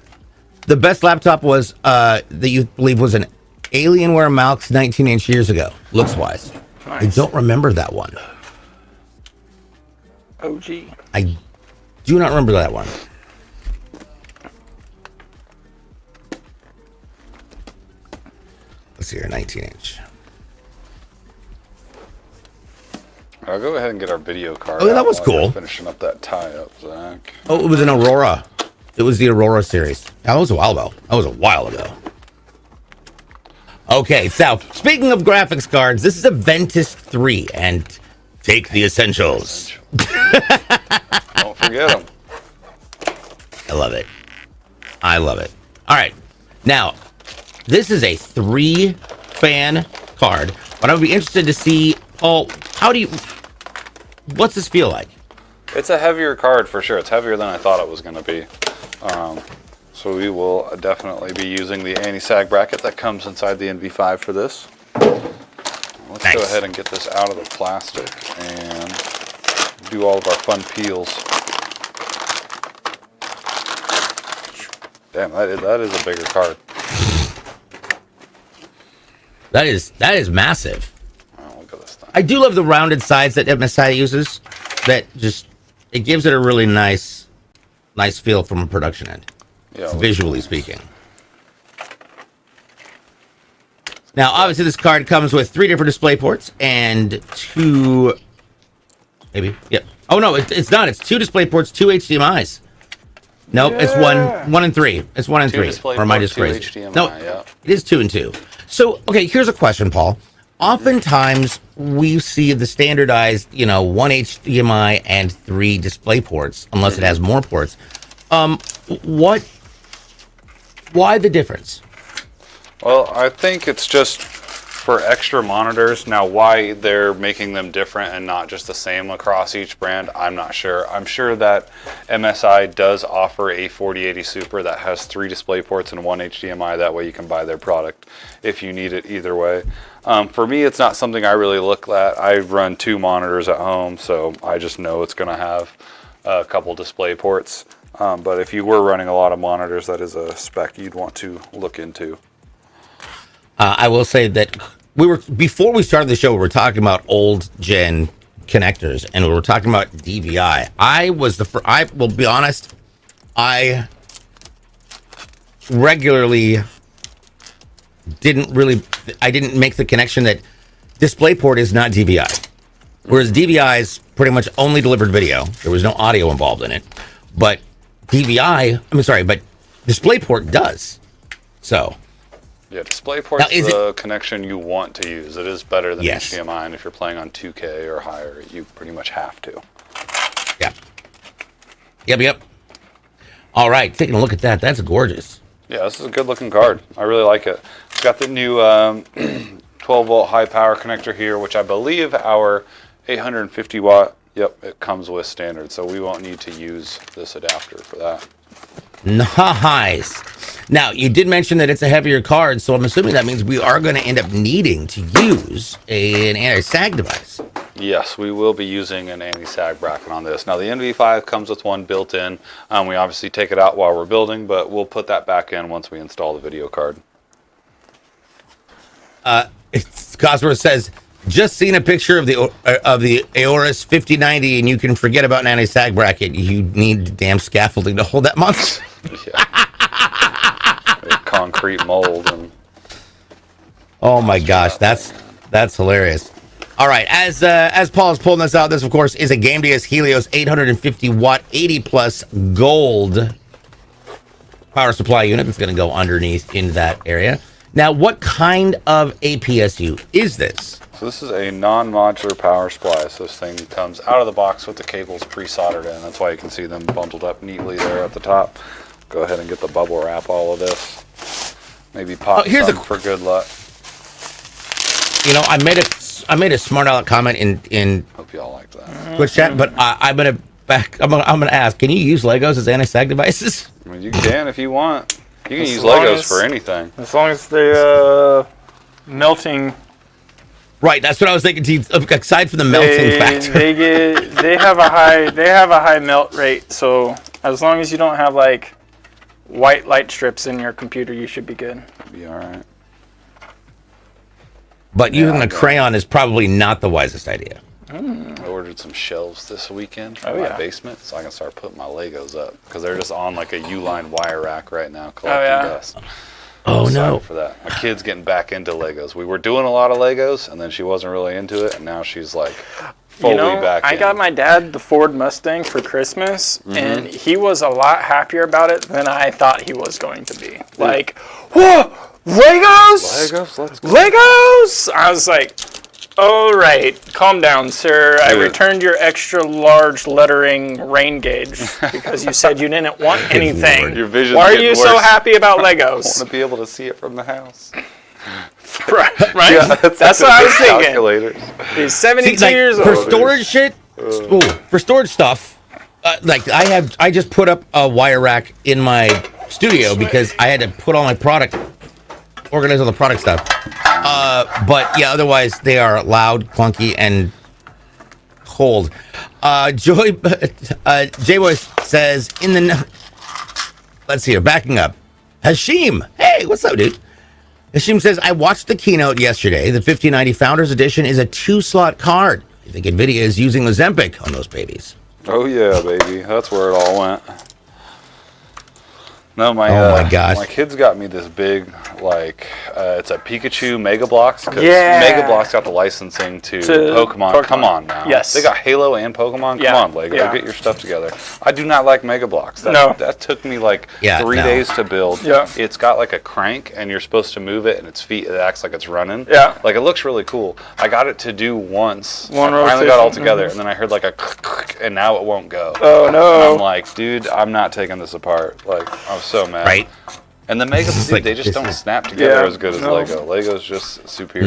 the best laptop was that you believe was an Alienware Malx 19-inch years ago, looks-wise. Nice. I don't remember that one. OG. I do not remember that one. Let's see here, 19-inch. I'll go ahead and get our video card. Oh, that out was while cool. you're finishing up that tie-up, Zach. Oh, it was an Aurora. It was the Aurora series. That was a while ago. Okay, so speaking of graphics cards, this is a Ventus 3, and take the essentials. Don't forget them. I love it. All right, now this is a 3-fan card, but I would be interested to see, Paul, what's this feel like? It's a heavier card for sure. It's heavier than I thought it was going to be. So we will definitely be using the anti-sag bracket that comes inside the NV5 for this. Let's go ahead and get this out of the plastic and do all of our fun peels. Damn, that is a bigger card. That is massive. Oh, look at this thing. I do love the rounded sides that MSI uses. It gives it a really nice feel from a production end, visually speaking. Now, obviously, this card comes with 3 different display ports and 2, maybe. Yep. Oh no, it's not. It's 2 display ports, 2 HDMI's. Nope, it's one and 3. It's 1 and 3. Or am I just crazy? No, it is 2 and 2. So, okay, here's a question, Paul. Oftentimes, we see the standardized, 1 HDMI and 3 display ports, unless it has more ports. Why the difference? Well, I think it's just for extra monitors. Now, why they're making them different and not just the same across each brand, I'm not sure. I'm sure that MSI does offer a 4080 Super that has 3 display ports and 1 HDMI. That way you can buy their product if you need it either way. For me, it's not something I really look at. I run 2 monitors at home, so I just know it's going to have a couple display ports. But if you were running a lot of monitors, that is a spec you'd want to look into. I will say that before we started the show, we were talking about old gen connectors, and we were talking about DVI. I will be honest, I regularly didn't make the connection that DisplayPort is not DVI. Whereas DVI is pretty much only delivered video. There was no audio involved in it. But DisplayPort does. So. Yeah, DisplayPort's the connection you want to use. It is better than HDMI, and if you're playing on 2K or higher, you pretty much have to. Yep. All right, taking a look at that. That's gorgeous. Yeah, this is a good looking card. I really like it. It's got the new 12 volt high power connector here, which I believe our 850 watt, it comes with standard, so we won't need to use this adapter for that. Nice. Now, you did mention that it's a heavier card, so I'm assuming that means we are going to end up needing to use an anti-sag device. Yes, we will be using an anti-sag bracket on this. Now, the NV5 comes with one built in. We obviously take it out while we're building, but we'll put that back in once we install the video card. Cosworth says, just seen a picture of the Horus 5090, and you can forget about an anti-sag bracket. You need damn scaffolding to hold that monster. Concrete mold and. Oh my gosh, that's hilarious. All right, as Paul is pulling this out, this of course is a Game DS Helios 850 watt 80 plus gold power supply unit that's going to go underneath in that area. Now, what kind of APSU is this? So this is a non-modular power supply. So this thing comes out of the box with the cables pre-soldered in. That's why you can see them bundled up neatly there at the top. Go ahead and get the bubble wrap all of this. Maybe pop some for good luck. You know, I made a smart aleck comment in Hope y'all like that. Twitch chat, but I'm gonna ask. Can you use Legos as anti-sag devices? I mean, you can if you want. You can use Legos for anything. As long as they're melting. Right, that's what I was thinking. Aside from the melting factor, they have a high melt rate. So as long as you don't have like white light strips in your computer, you should be good. Be all right. But using a crayon is probably not the wisest idea. I ordered some shelves this weekend for my basement, so I can start putting my Legos up because they're just on like a U-line wire rack right now collecting dust. Oh no! For that, my kid's getting back into Legos. We were doing a lot of Legos, and then she wasn't really into it, and now she's like fully back. I got my dad the Ford Mustang for Christmas, and he was a lot happier about it than I thought he was going to be. Like, whoa, Legos! Legos, let's go. Legos! I was like, all right, calm down, sir. I returned your extra large lettering rain gauge because you said you didn't want anything. Your vision's Why are getting you so worse. happy about I Legos? want to be able to see it from the house. Right? Yeah, That's what I was thinking. Calculators. He's 72 See, like, years for old. storage shit, for storage stuff, like I just put up a wire rack in my studio because I had to put all my organize all the product stuff. But yeah, otherwise they are loud, clunky, and cold. J-Boy says let's see here, backing up. Hashim, hey, what's up, dude? Hashim says, I watched the keynote yesterday. The 5090 Founders Edition is a 2-slot card. You think NVIDIA is using Ozempic on those babies? Oh yeah, baby. That's where it all went. No, my gosh. my kids got me this big, like, it's a Pikachu Mega Bloks. Yeah. Mega Bloks got the licensing to Pokemon. Come on now. Yes. They got Halo and Pokemon. Yeah. Come on, Lego. Yeah. Get your stuff together. I do not like Mega Bloks. That took me like 3 days to build. Yeah. It's got like a crank, and you're supposed to move it, and it acts like it's running. Yeah. Like, it looks really cool. I got it to do once. One I finally rotation. got it all together, and then I heard like a click, and now it won't go. Oh no. And I'm like, dude, I'm not taking this apart. Like, I was so mad. Right? And the Mega, dude, they just don't snap together as good as Lego. Lego's just superior.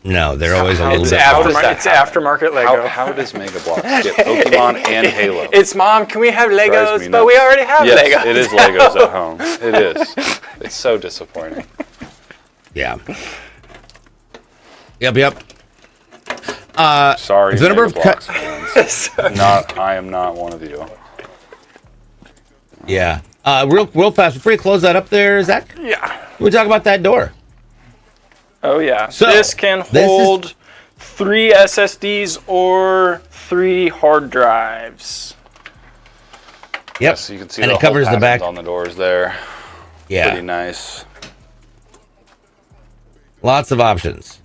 No, they're always a little It's bit. aftermarket Lego. How does Mega Bloks get Pokemon and Halo? It's Mom, can we have Drives me Legos? nuts. But we already have Yes, Legos. it is Legos at home. It is. It's so disappointing. Yeah. Yep. Sorry, the number Mega of Bloks fans. I am not one of you. Yeah. Real fast, before you close that up there, Zach, Yeah. we talk about that door. Oh yeah. So, this can hold 3 SSDs or 3 hard drives. Yep. So you can see and the it covers whole the back. on the doors there. Yeah. Pretty nice. Lots of options.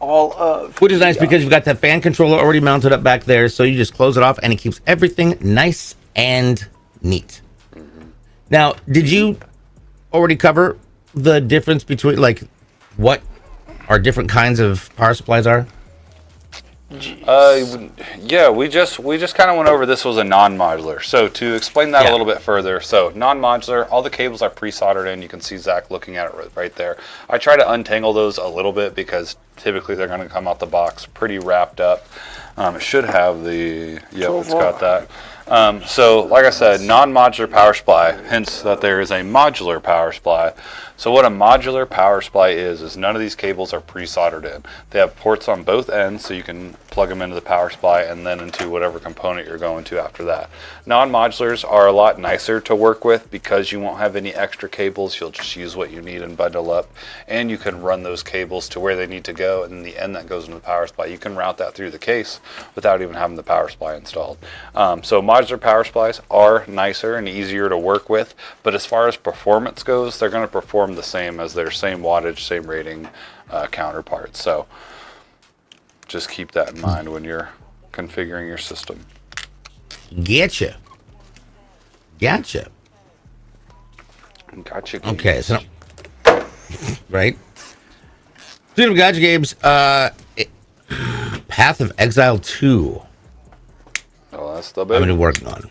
Which is nice because you've got that fan controller already mounted up back there, so you just close it off and it keeps everything nice and neat. Now, did you already cover the difference between, like, what our different kinds of power supplies are? Yeah, we just kind of went over this was a non-modular. So to explain that a little bit further, so non-modular, all the cables are pre-soldered in. You can see Zach looking at it right there. I try to untangle those a little bit because typically they're going to come out the box pretty wrapped up. It should have the, it's got that. So like I said, non-modular power supply, hence that there is a modular power supply. So what a modular power supply is none of these cables are pre-soldered in. They have ports on both ends, so you can plug them into the power supply and then into whatever component you're going to after that. Non-modulars are a lot nicer to work with because you won't have any extra cables. You'll just use what you need and bundle up, and you can run those cables to where they need to go, and then the end that goes into the power supply, you can route that through the case without even having the power supply installed. So modular power supplies are nicer and easier to work with, but as far as performance goes, they're going to perform the same as their same wattage, same rating counterparts. So just keep that in mind when you're configuring your system. Gotcha. Gotcha. Okay, so right? Speaking of gotcha games, Path of Exile 2. Oh, that's the I'm big gonna be working on.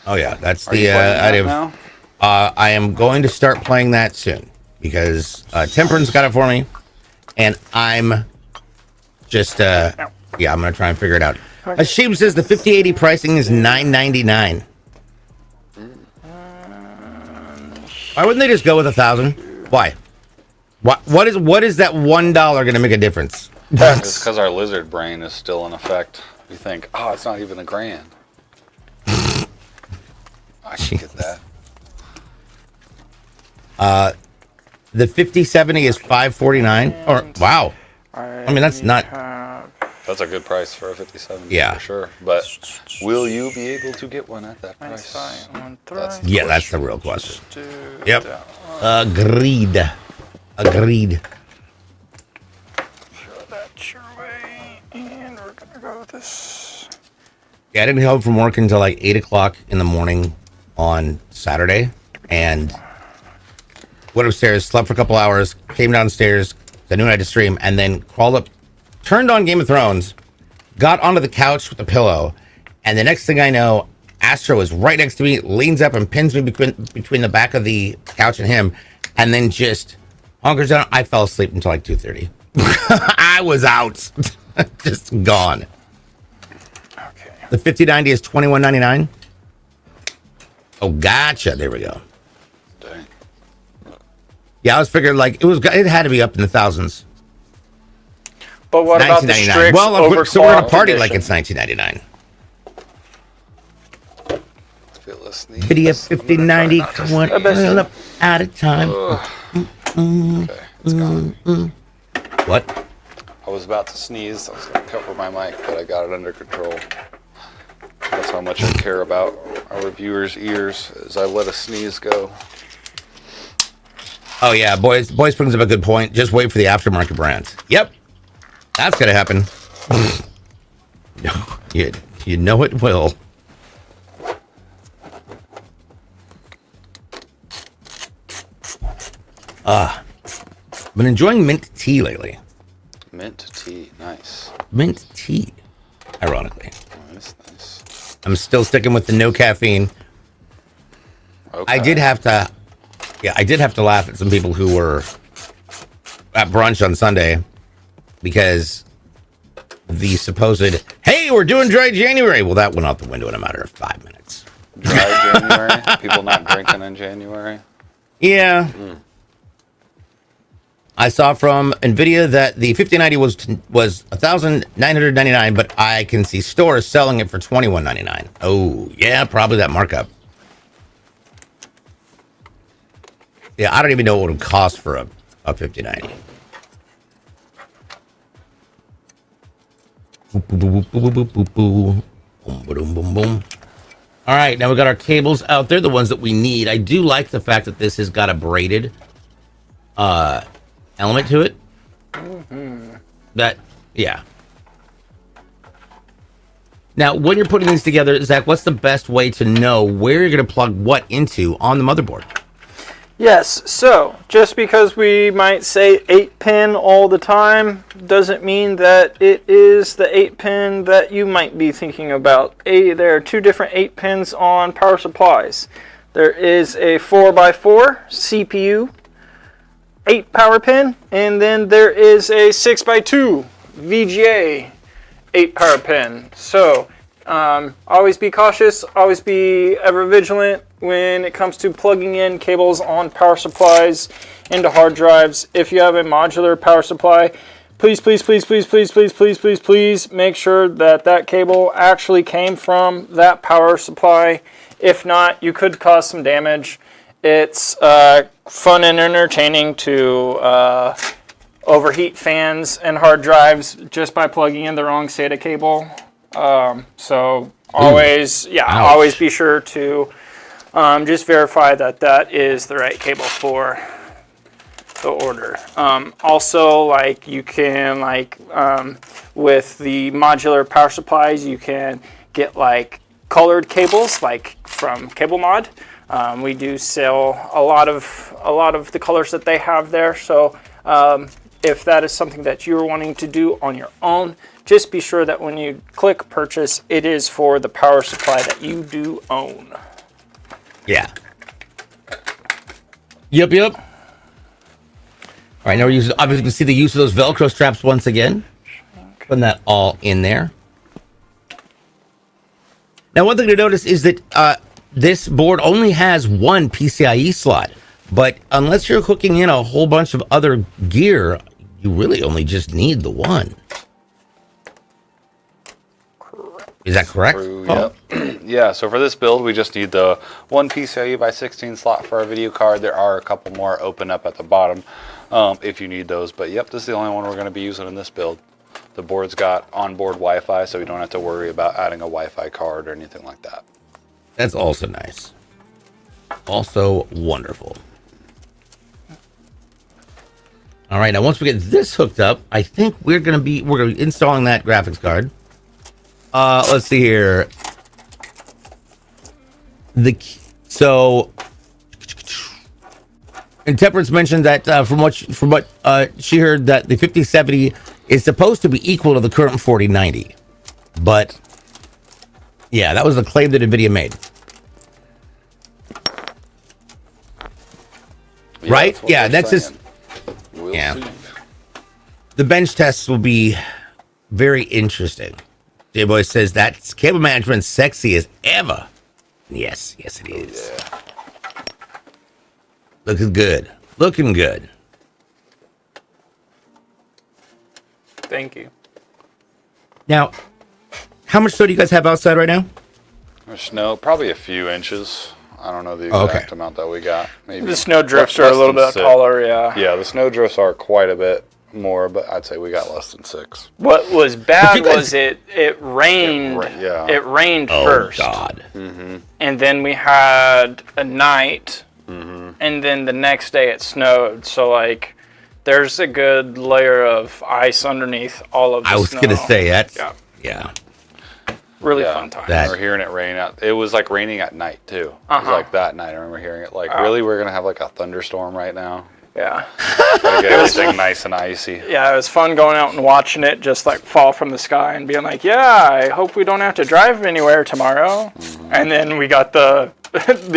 Oh yeah, that's Are you the playing that item. now? I am going to start playing that soon because Temperance got it for me, and I'm just yeah, I'm gonna try and figure it out. Ashim says the 5080 pricing is $999. Why wouldn't they just go with 1,000? Why? What is that $1 gonna make a difference? It's because our lizard brain is still in effect. We think, oh, it's not even $1,000. I can get that. The 5070 is $549. Or wow, I mean that's not. That's a good price for a 57, Yeah. for sure. But will you be able to get one at that price? That's That's the real question. Yep. Agreed. That's your way, and we're gonna go with this. Yeah, I didn't get home from work until like 8 o'clock in the morning on Saturday, and went upstairs, slept for a couple hours, came downstairs, I knew I had to stream, and then crawled up, turned on Game of Thrones, got onto the couch with a pillow, and the next thing I know, Astro is right next to me, leans up and pins me between the back of the couch and him, and then just hunkers down. I fell asleep until like 2:30. I was out. Just gone. Okay. The 5090 is $21.99. Oh, gotcha. There we go. Dang. Yeah, I was figuring like it had to be up in the thousands. But what about the 1999. Strix Well, so we're gonna party edition? like it's 1999. Feel a sneeze. Video 5090 one up at a time. Okay, it's gone. What? I was about to sneeze. I was going to cover my mic, but I got it under control. That's how much I care about our viewers' ears as I let a sneeze go. Oh yeah, boys brings up a good point. Just wait for the aftermarket brands. Yep, that's gonna happen. You know it will. Been enjoying mint tea lately. Mint tea, nice. Mint tea, ironically. Nice, nice. I'm still sticking with the no caffeine. Okay. I did have to laugh at some people who were at brunch on Sunday because the supposed, hey, we're doing dry January. Well, that went out the window in a matter of 5 minutes. Dry January? People not drinking in January? Yeah. I saw from NVIDIA that the 5090 was $1,999, but I can see stores selling it for $2,199. Oh, yeah, probably that markup. Yeah, I don't even know what it would cost for a 5090. Boom, boom, boom, boom. All right, now we got our cables out there, the ones that we need. I do like the fact that this has got a braided element to it. That, yeah. Now, when you're putting these together, Zach, what's the best way to know where you're going to plug what into on the motherboard? Yes, so just because we might say 8-pin all the time doesn't mean that it is the 8-pin that you might be thinking about. There are two different 8-pins on power supplies. There is a 4x4 CPU 8 power pin, and then there is a 6x2 VGA 8 power pin. So always be cautious, always be ever vigilant when it comes to plugging in cables on power supplies into hard drives. If you have a modular power supply, please make sure that that cable actually came from that power supply. If not, you could cause some damage. It's fun and entertaining to overheat fans and hard drives just by plugging in the wrong SATA cable. So always, always be sure to just verify that that is the right cable for the order. Also, like you can with the modular power supplies, you can get like colored cables, like from Cable Mod. We do sell a lot of the colors that they have there, so If that is something that you're wanting to do on your own, just be sure that when you click purchase, it is for the power supply that you do own. Yeah. Yep. All right, now we're using, obviously you can see the use of those Velcro straps once again. Putting that all in there. Now, one thing to notice is that this board only has one PCIe slot, but unless you're hooking in a whole bunch of other gear, you really only just need the one. Is that correct? True, yep. Yeah, so for this build, we just need the one PCIe by 16 slot for our video card. There are a couple more open up at the bottom if you need those. But yep, this is the only one we're going to be using in this build. The board's got onboard Wi-Fi, so we don't have to worry about adding a Wi-Fi card or anything like that. That's also nice. Also wonderful. All right, now once we get this hooked up, I think we're gonna be installing that graphics card. Let's see here. Intemperance mentioned that from what she heard, that the 5070 is supposed to be equal to the current 4090, but yeah, that was the claim that NVIDIA made. Yeah, right? Yeah, that's saying. just We'll yeah. see. The bench tests will be very interesting. J-Boy says that's cable management sexy as ever. Yes, it is. Yeah. Looking good. Thank you. Now, how much snow do you guys have outside right now? There's snow, probably a few inches. I don't know the exact amount that we got. Maybe The snow drifts are a little bit taller, yeah. Yeah, the snow drifts are quite a bit more, but I'd say we got less than 6. What was bad was it rained. It rained first. Oh, God. Mm-hmm. And then we had a night, and then the next day it snowed. So, like, there's a good layer of ice underneath all of the snow. I was going to say that. Yeah. Really fun time. I remember hearing it rain out. It was like raining at night too. It was like that night. I remember hearing it. Like, really, we're gonna have like a thunderstorm right now. Yeah. Gotta get everything nice and icy. Yeah, it was fun going out and watching it just like fall from the sky and being like, yeah, I hope we don't have to drive anywhere tomorrow. And then we got the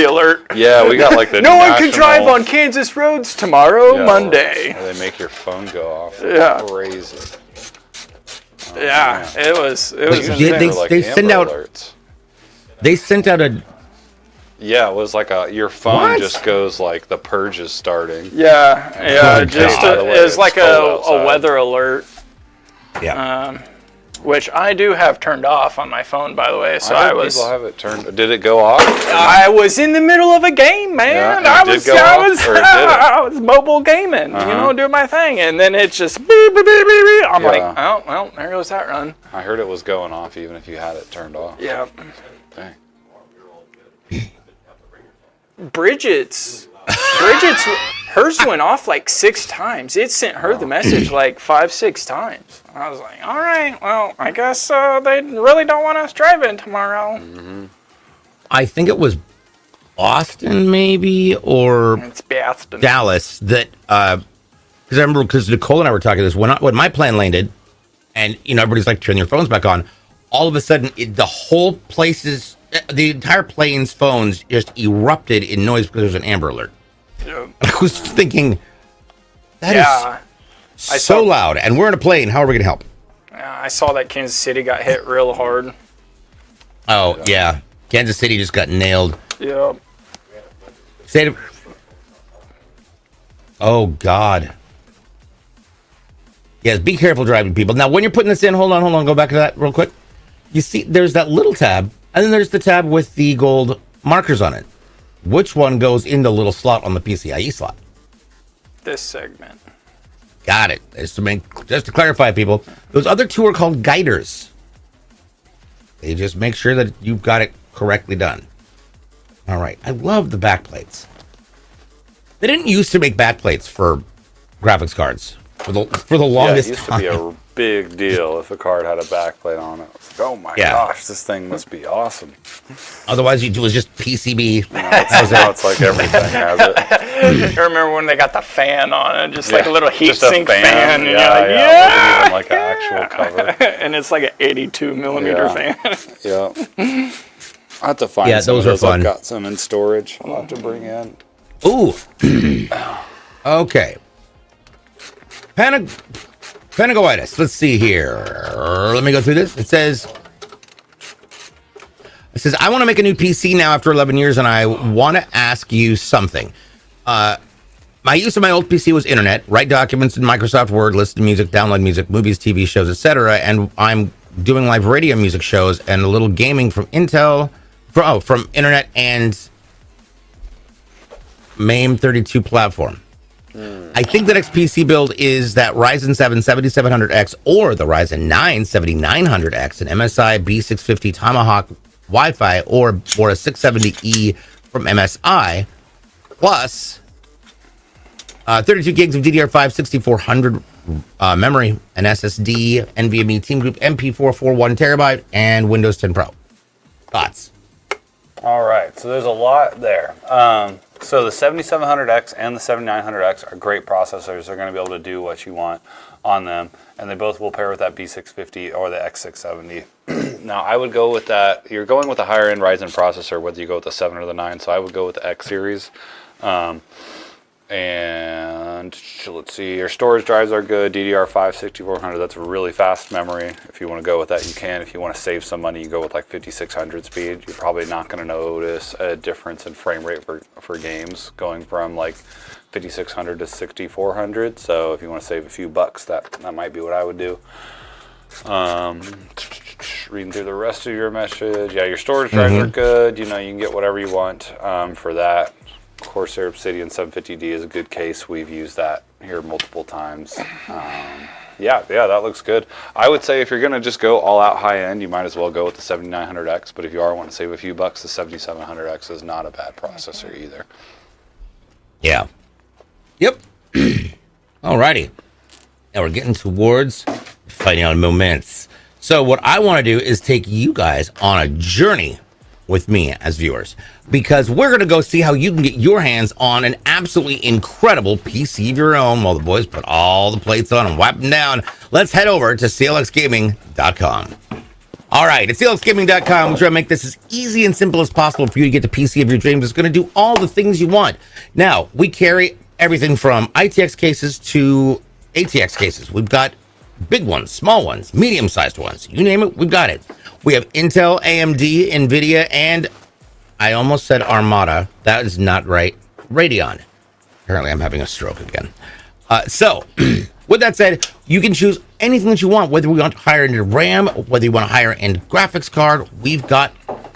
alert. Yeah, we got like the no one can drive on Kansas roads tomorrow, Monday. Where they make your phone go off. Yeah. Crazy. Yeah, it was They send out alerts. They sent out a. Yeah, it was like your phone just goes like the purge is starting. Yeah, it was like a weather alert. Yeah. Which I do have turned off on my phone, by the way. So people have it turned. Did it go off? I was in the middle of a game, man. Yeah, I was mobile gaming, doing my thing, and then it's just beep, beep, beep, beep, beep. I'm like, oh well, there goes that run. I heard it was going off even if you had it turned off. Yeah. Dang. Bridget's, hers went off like 6 times. It sent her the message like 5-6 times. I was like, all right, well, I guess they really don't want us driving tomorrow. I think it was Boston, maybe, or It's Boston. Dallas. That because I remember because Nicole and I were talking this when my plan landed, and everybody's like, turn your phones back on. All of a sudden, the entire plane's phones just erupted in noise because there's an Amber Alert. Yeah. I was thinking, that is so loud, and we're in a plane. How are we going to help? I saw that Kansas City got hit real hard. Oh, yeah. Kansas City just got nailed. Yep. Oh, God. Yes, be careful driving, people. Now, when you're putting this in, hold on, go back to that real quick. You see, there's that little tab, and then there's the tab with the gold markers on it. Which one goes in the little slot on the PCIe slot? This segment. Got it. Just to clarify, people, those other two are called guiders. They just make sure that you've got it correctly done. All right. I love the back plates. They didn't used to make back plates for graphics cards. for the Yeah, it longest used to time. be a big deal if a card had a backplate on it. It's like, oh my gosh, this thing must be awesome. Otherwise, it was just PCB. Now it's like everything has it. I remember when they got the fan on it, just like a little heat Just a sink fan. And you're like, It wasn't even like an actual cover. and it's like an 82 millimeter fan. Yeah. I have to find some those of are those. fun. I've got some in storage. I'll have to bring in. Ooh. Okay. Panagoitis. Let's see here. Let me go through this. It says, I want to make a new PC now after 11 years, and I want to ask you something. My use of my old PC was internet, write documents in Microsoft Word, listen to music, download music, movies, TV shows, etc. And I'm doing live radio music shows and a little gaming from from internet and MAME32 platform. I think the next PC build is that Ryzen 7 7700X or the Ryzen 9 7900X, an MSI B650 Tomahawk Wi-Fi or a 670E from MSI, plus 32 gigs of DDR5 6400 memory, an SSD, NVMe Team Group MP4 1 terabyte, and Windows 10 Pro. Thoughts? All right, so there's a lot there. So the 7700X and the 7900X are great processors. They're going to be able to do what you want on them, and they both will pair with that B650 or the X670. Now, I would go with that. You're going with a higher end Ryzen processor, whether you go with the 7 or the 9, so I would go with the X series. And let's see, your storage drives are good. DDR5 6400, that's a really fast memory. If you want to go with that, you can. If you want to save some money, you go with like 5600 speed. You're probably not going to notice a difference in frame rate for games going from like 5600 to 6400. So if you want to save a few bucks, that might be what I would do. Reading through the rest of your message, yeah, your storage drives are good. You know, you can get whatever you want for that. Corsair Obsidian 750D is a good case. We've used that here multiple times. Yeah, that looks good. I would say if you're going to just go all out high end, you might as well go with the 7900X. But if you are wanting to save a few bucks, the 7700X is not a bad processor either. Yeah. Yep. Alrighty. Now we're getting towards final moments. So what I want to do is take you guys on a journey with me as viewers, because we're going to go see how you can get your hands on an absolutely incredible PC of your own while the boys put all the plates on and wipe them down. Let's head over to clxgaming.com. All right, at clxgaming.com, we try to make this as easy and simple as possible for you to get the PC of your dreams. It's going to do all the things you want. Now, we carry everything from ITX cases to ATX cases. We've got big ones, small ones, medium-sized ones. You name it, we've got it. We have Intel, AMD, NVIDIA, and I almost said Armada. That is not right. Radeon. Apparently, I'm having a stroke again. So, with that said, you can choose anything that you want, whether we want to hire end RAM, whether you want a higher end graphics card. We've got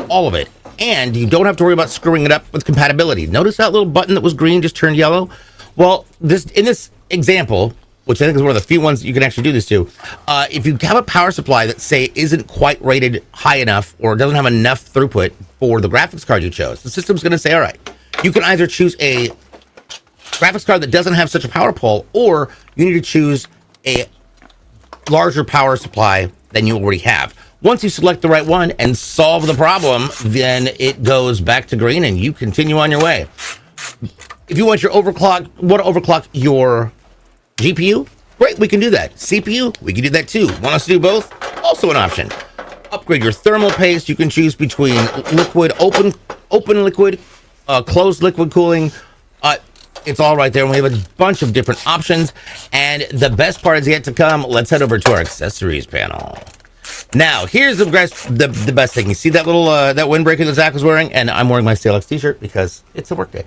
all of it. And you don't have to worry about screwing it up with compatibility. Notice that little button that was green just turned yellow? Well, in this example, which I think is one of the few ones you can actually do this to, if you have a power supply that, say, isn't quite rated high enough or doesn't have enough throughput for the graphics card you chose, the system's going to say, all right, you can either choose a graphics card that doesn't have such a power pole, or you need to choose a larger power supply than you already have. Once you select the right one and solve the problem, then it goes back to green and you continue on your way. If you want to overclock your GPU, great, we can do that. CPU, we can do that too. Want us to do both? Also an option. Upgrade your thermal paste. You can choose between liquid, open liquid, closed liquid cooling. It's all right there. And we have a bunch of different options. And the best part is yet to come. Let's head over to our accessories panel. Now, here's the best thing. You see that little that windbreaker that Zach was wearing? And I'm wearing my CLX t-shirt because it's a work day.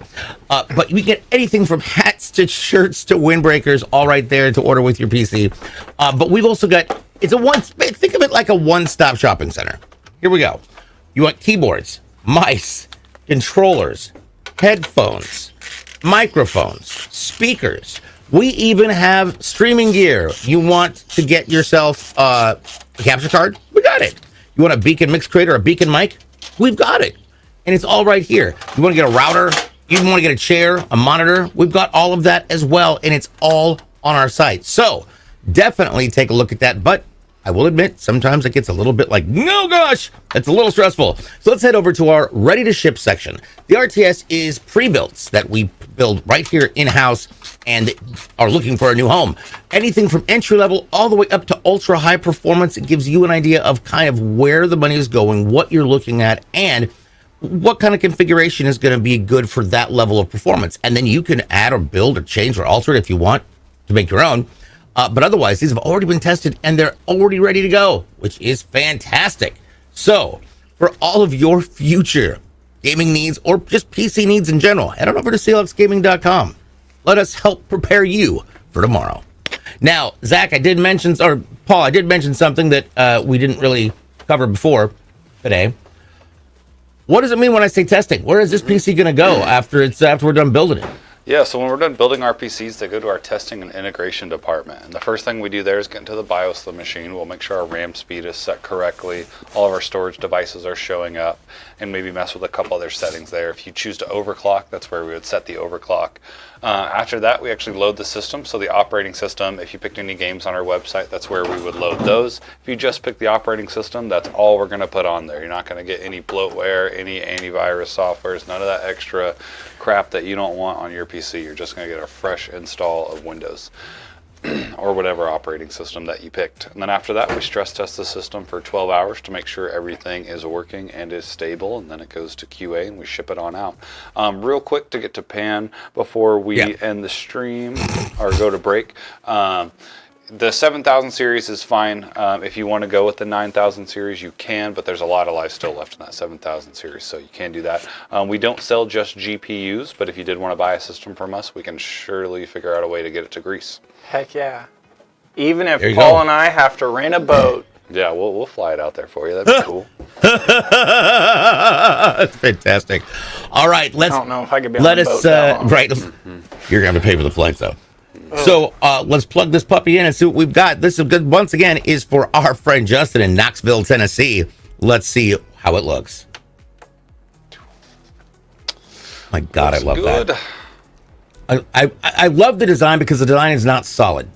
But we get anything from hats to shirts to windbreakers all right there to order with your PC. But we've also got, think of it like a one-stop shopping center. Here we go. You want keyboards, mice, controllers, headphones, microphones, speakers. We even have streaming gear. You want to get yourself a capture card? We got it. You want a Beacon mix creator, a Beacon mic? We've got it. And it's all right here. You want to get a router? You want to get a chair, a monitor? We've got all of that as well. And it's all on our site. So definitely take a look at that. But I will admit, sometimes it gets a little bit like, no gosh, it's a little stressful. So let's head over to our ready to ship section. The RTS is pre-builts that we build right here in-house and are looking for a new home. Anything from entry level all the way up to ultra high performance. It gives you an idea of kind of where the money is going, what you're looking at, and what kind of configuration is going to be good for that level of performance. And then you can add or build or change or alter it if you want to make your own. But otherwise, these have already been tested and they're already ready to go, which is fantastic. So for all of your future gaming needs or just PC needs in general, head on over to clxgaming.com. Let us help prepare you for tomorrow. Now, Zach, Paul, I did mention something that we didn't really cover before today. What does it mean when I say testing? Where is this PC going to go after we're done building it? Yeah, so when we're done building our PCs, they go to our testing and integration department. And the first thing we do there is get into the BIOS of the machine. We'll make sure our RAM speed is set correctly, all of our storage devices are showing up, and maybe mess with a couple other settings there. If you choose to overclock, that's where we would set the overclock. After that, we actually load the system. So the operating system, if you picked any games on our website, that's where we would load those. If you just pick the operating system, that's all we're going to put on there. You're not going to get any bloatware, any antivirus softwares, none of that extra crap that you don't want on your PC. You're just going to get a fresh install of Windows or whatever operating system that you picked. And then after that, we stress test the system for 12 hours to make sure everything is working and is stable. And then it goes to QA and we ship it on out. Real quick to get to Pan before we end the stream or go to break. The 7000 series is fine. If you want to go with the 9000 series, you can, but there's a lot of life still left in that 7000 series, so you can do that. We don't sell just GPUs, but if you did want to buy a system from us, we can surely figure out a way to get it to Greece. Heck yeah. Even if Paul and I have to rent a boat. Yeah, we'll fly it out there for you. That'd be cool. That's fantastic. All right, I don't know if I could be on the boat right. You're going to have to pay for the flights, though. So let's plug this puppy in and see what we've got. This is good. Once again, is for our friend Justin in Knoxville, Tennessee. Let's see how it looks. My God, looks I love good. That. I love the design because the design is not solid.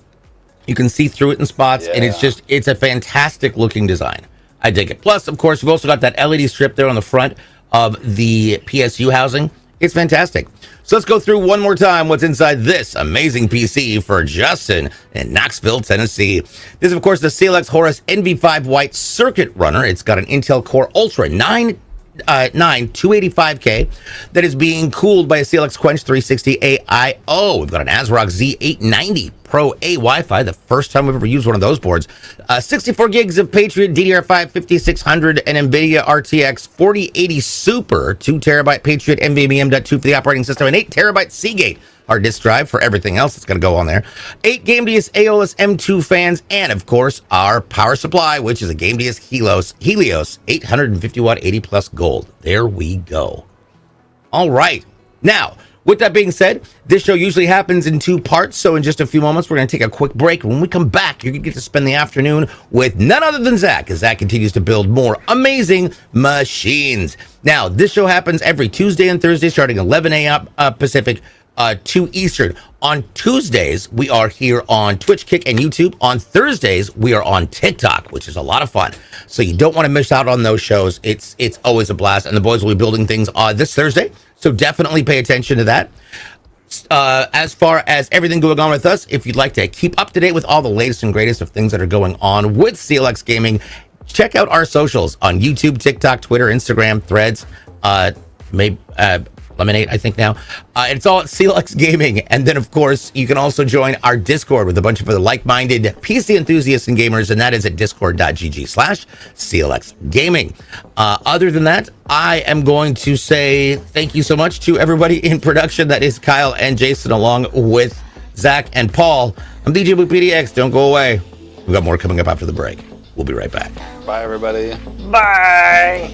You can see through it in spots, and it's a fantastic looking design. I dig it. Plus, of course, we've also got that LED strip there on the front of the PSU housing. It's fantastic. So let's go through one more time what's inside this amazing PC for Justin in Knoxville, Tennessee. This is, of course, the CLX Horus NV5 White Circuit Runner. It's got an Intel Core Ultra 285K that is being cooled by a CLX Quench 360 AIO. We've got an ASRock Z890 Pro A Wi-Fi, the first time we've ever used one of those boards. 64 gigs of Patriot DDR5 5600 and NVIDIA RTX 4080 Super, 2 terabyte Patriot NVMe M.2 for the operating system, and 8 terabyte Seagate hard disk drive for everything else that's going to go on there. 8 GameDias Aeolus M2 fans, and of course our power supply, which is a GameDias Helios 850 watt 80 plus gold. There we go. All right. Now, with that being said, this show usually happens in 2 parts, so in just a few moments, we're going to take a quick break. When we come back, you're going to get to spend the afternoon with none other than Zach, as Zach continues to build more amazing machines. Now, this show happens every Tuesday and Thursday, starting 11 a.m. Pacific, 2 Eastern. On Tuesdays, we are here on Twitch, Kick, and YouTube. On Thursdays, we are on TikTok, which is a lot of fun. So you don't want to miss out on those shows. It's always a blast, and the boys will be building things this Thursday. So definitely pay attention to that. As far as everything going on with us, if you'd like to keep up to date with all the latest and greatest of things that are going on with CLX Gaming, check out our socials on YouTube, TikTok, Twitter, Instagram, Threads, Lemonade, I think now. It's all at CLX Gaming. And then, of course, you can also join our Discord with a bunch of other like-minded PC enthusiasts and gamers, and that is at discord.gg/CLX Gaming. Other than that, I am going to say thank you so much to everybody in production. That is Kyle and Jason, along with Zach and Paul. I'm DJ Blue PDX. Don't go away. We've got more coming up after the break. We'll be right back. Bye, everybody. Bye.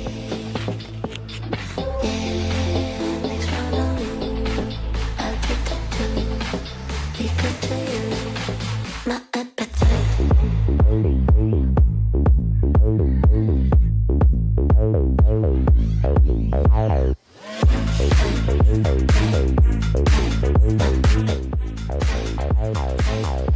Hey.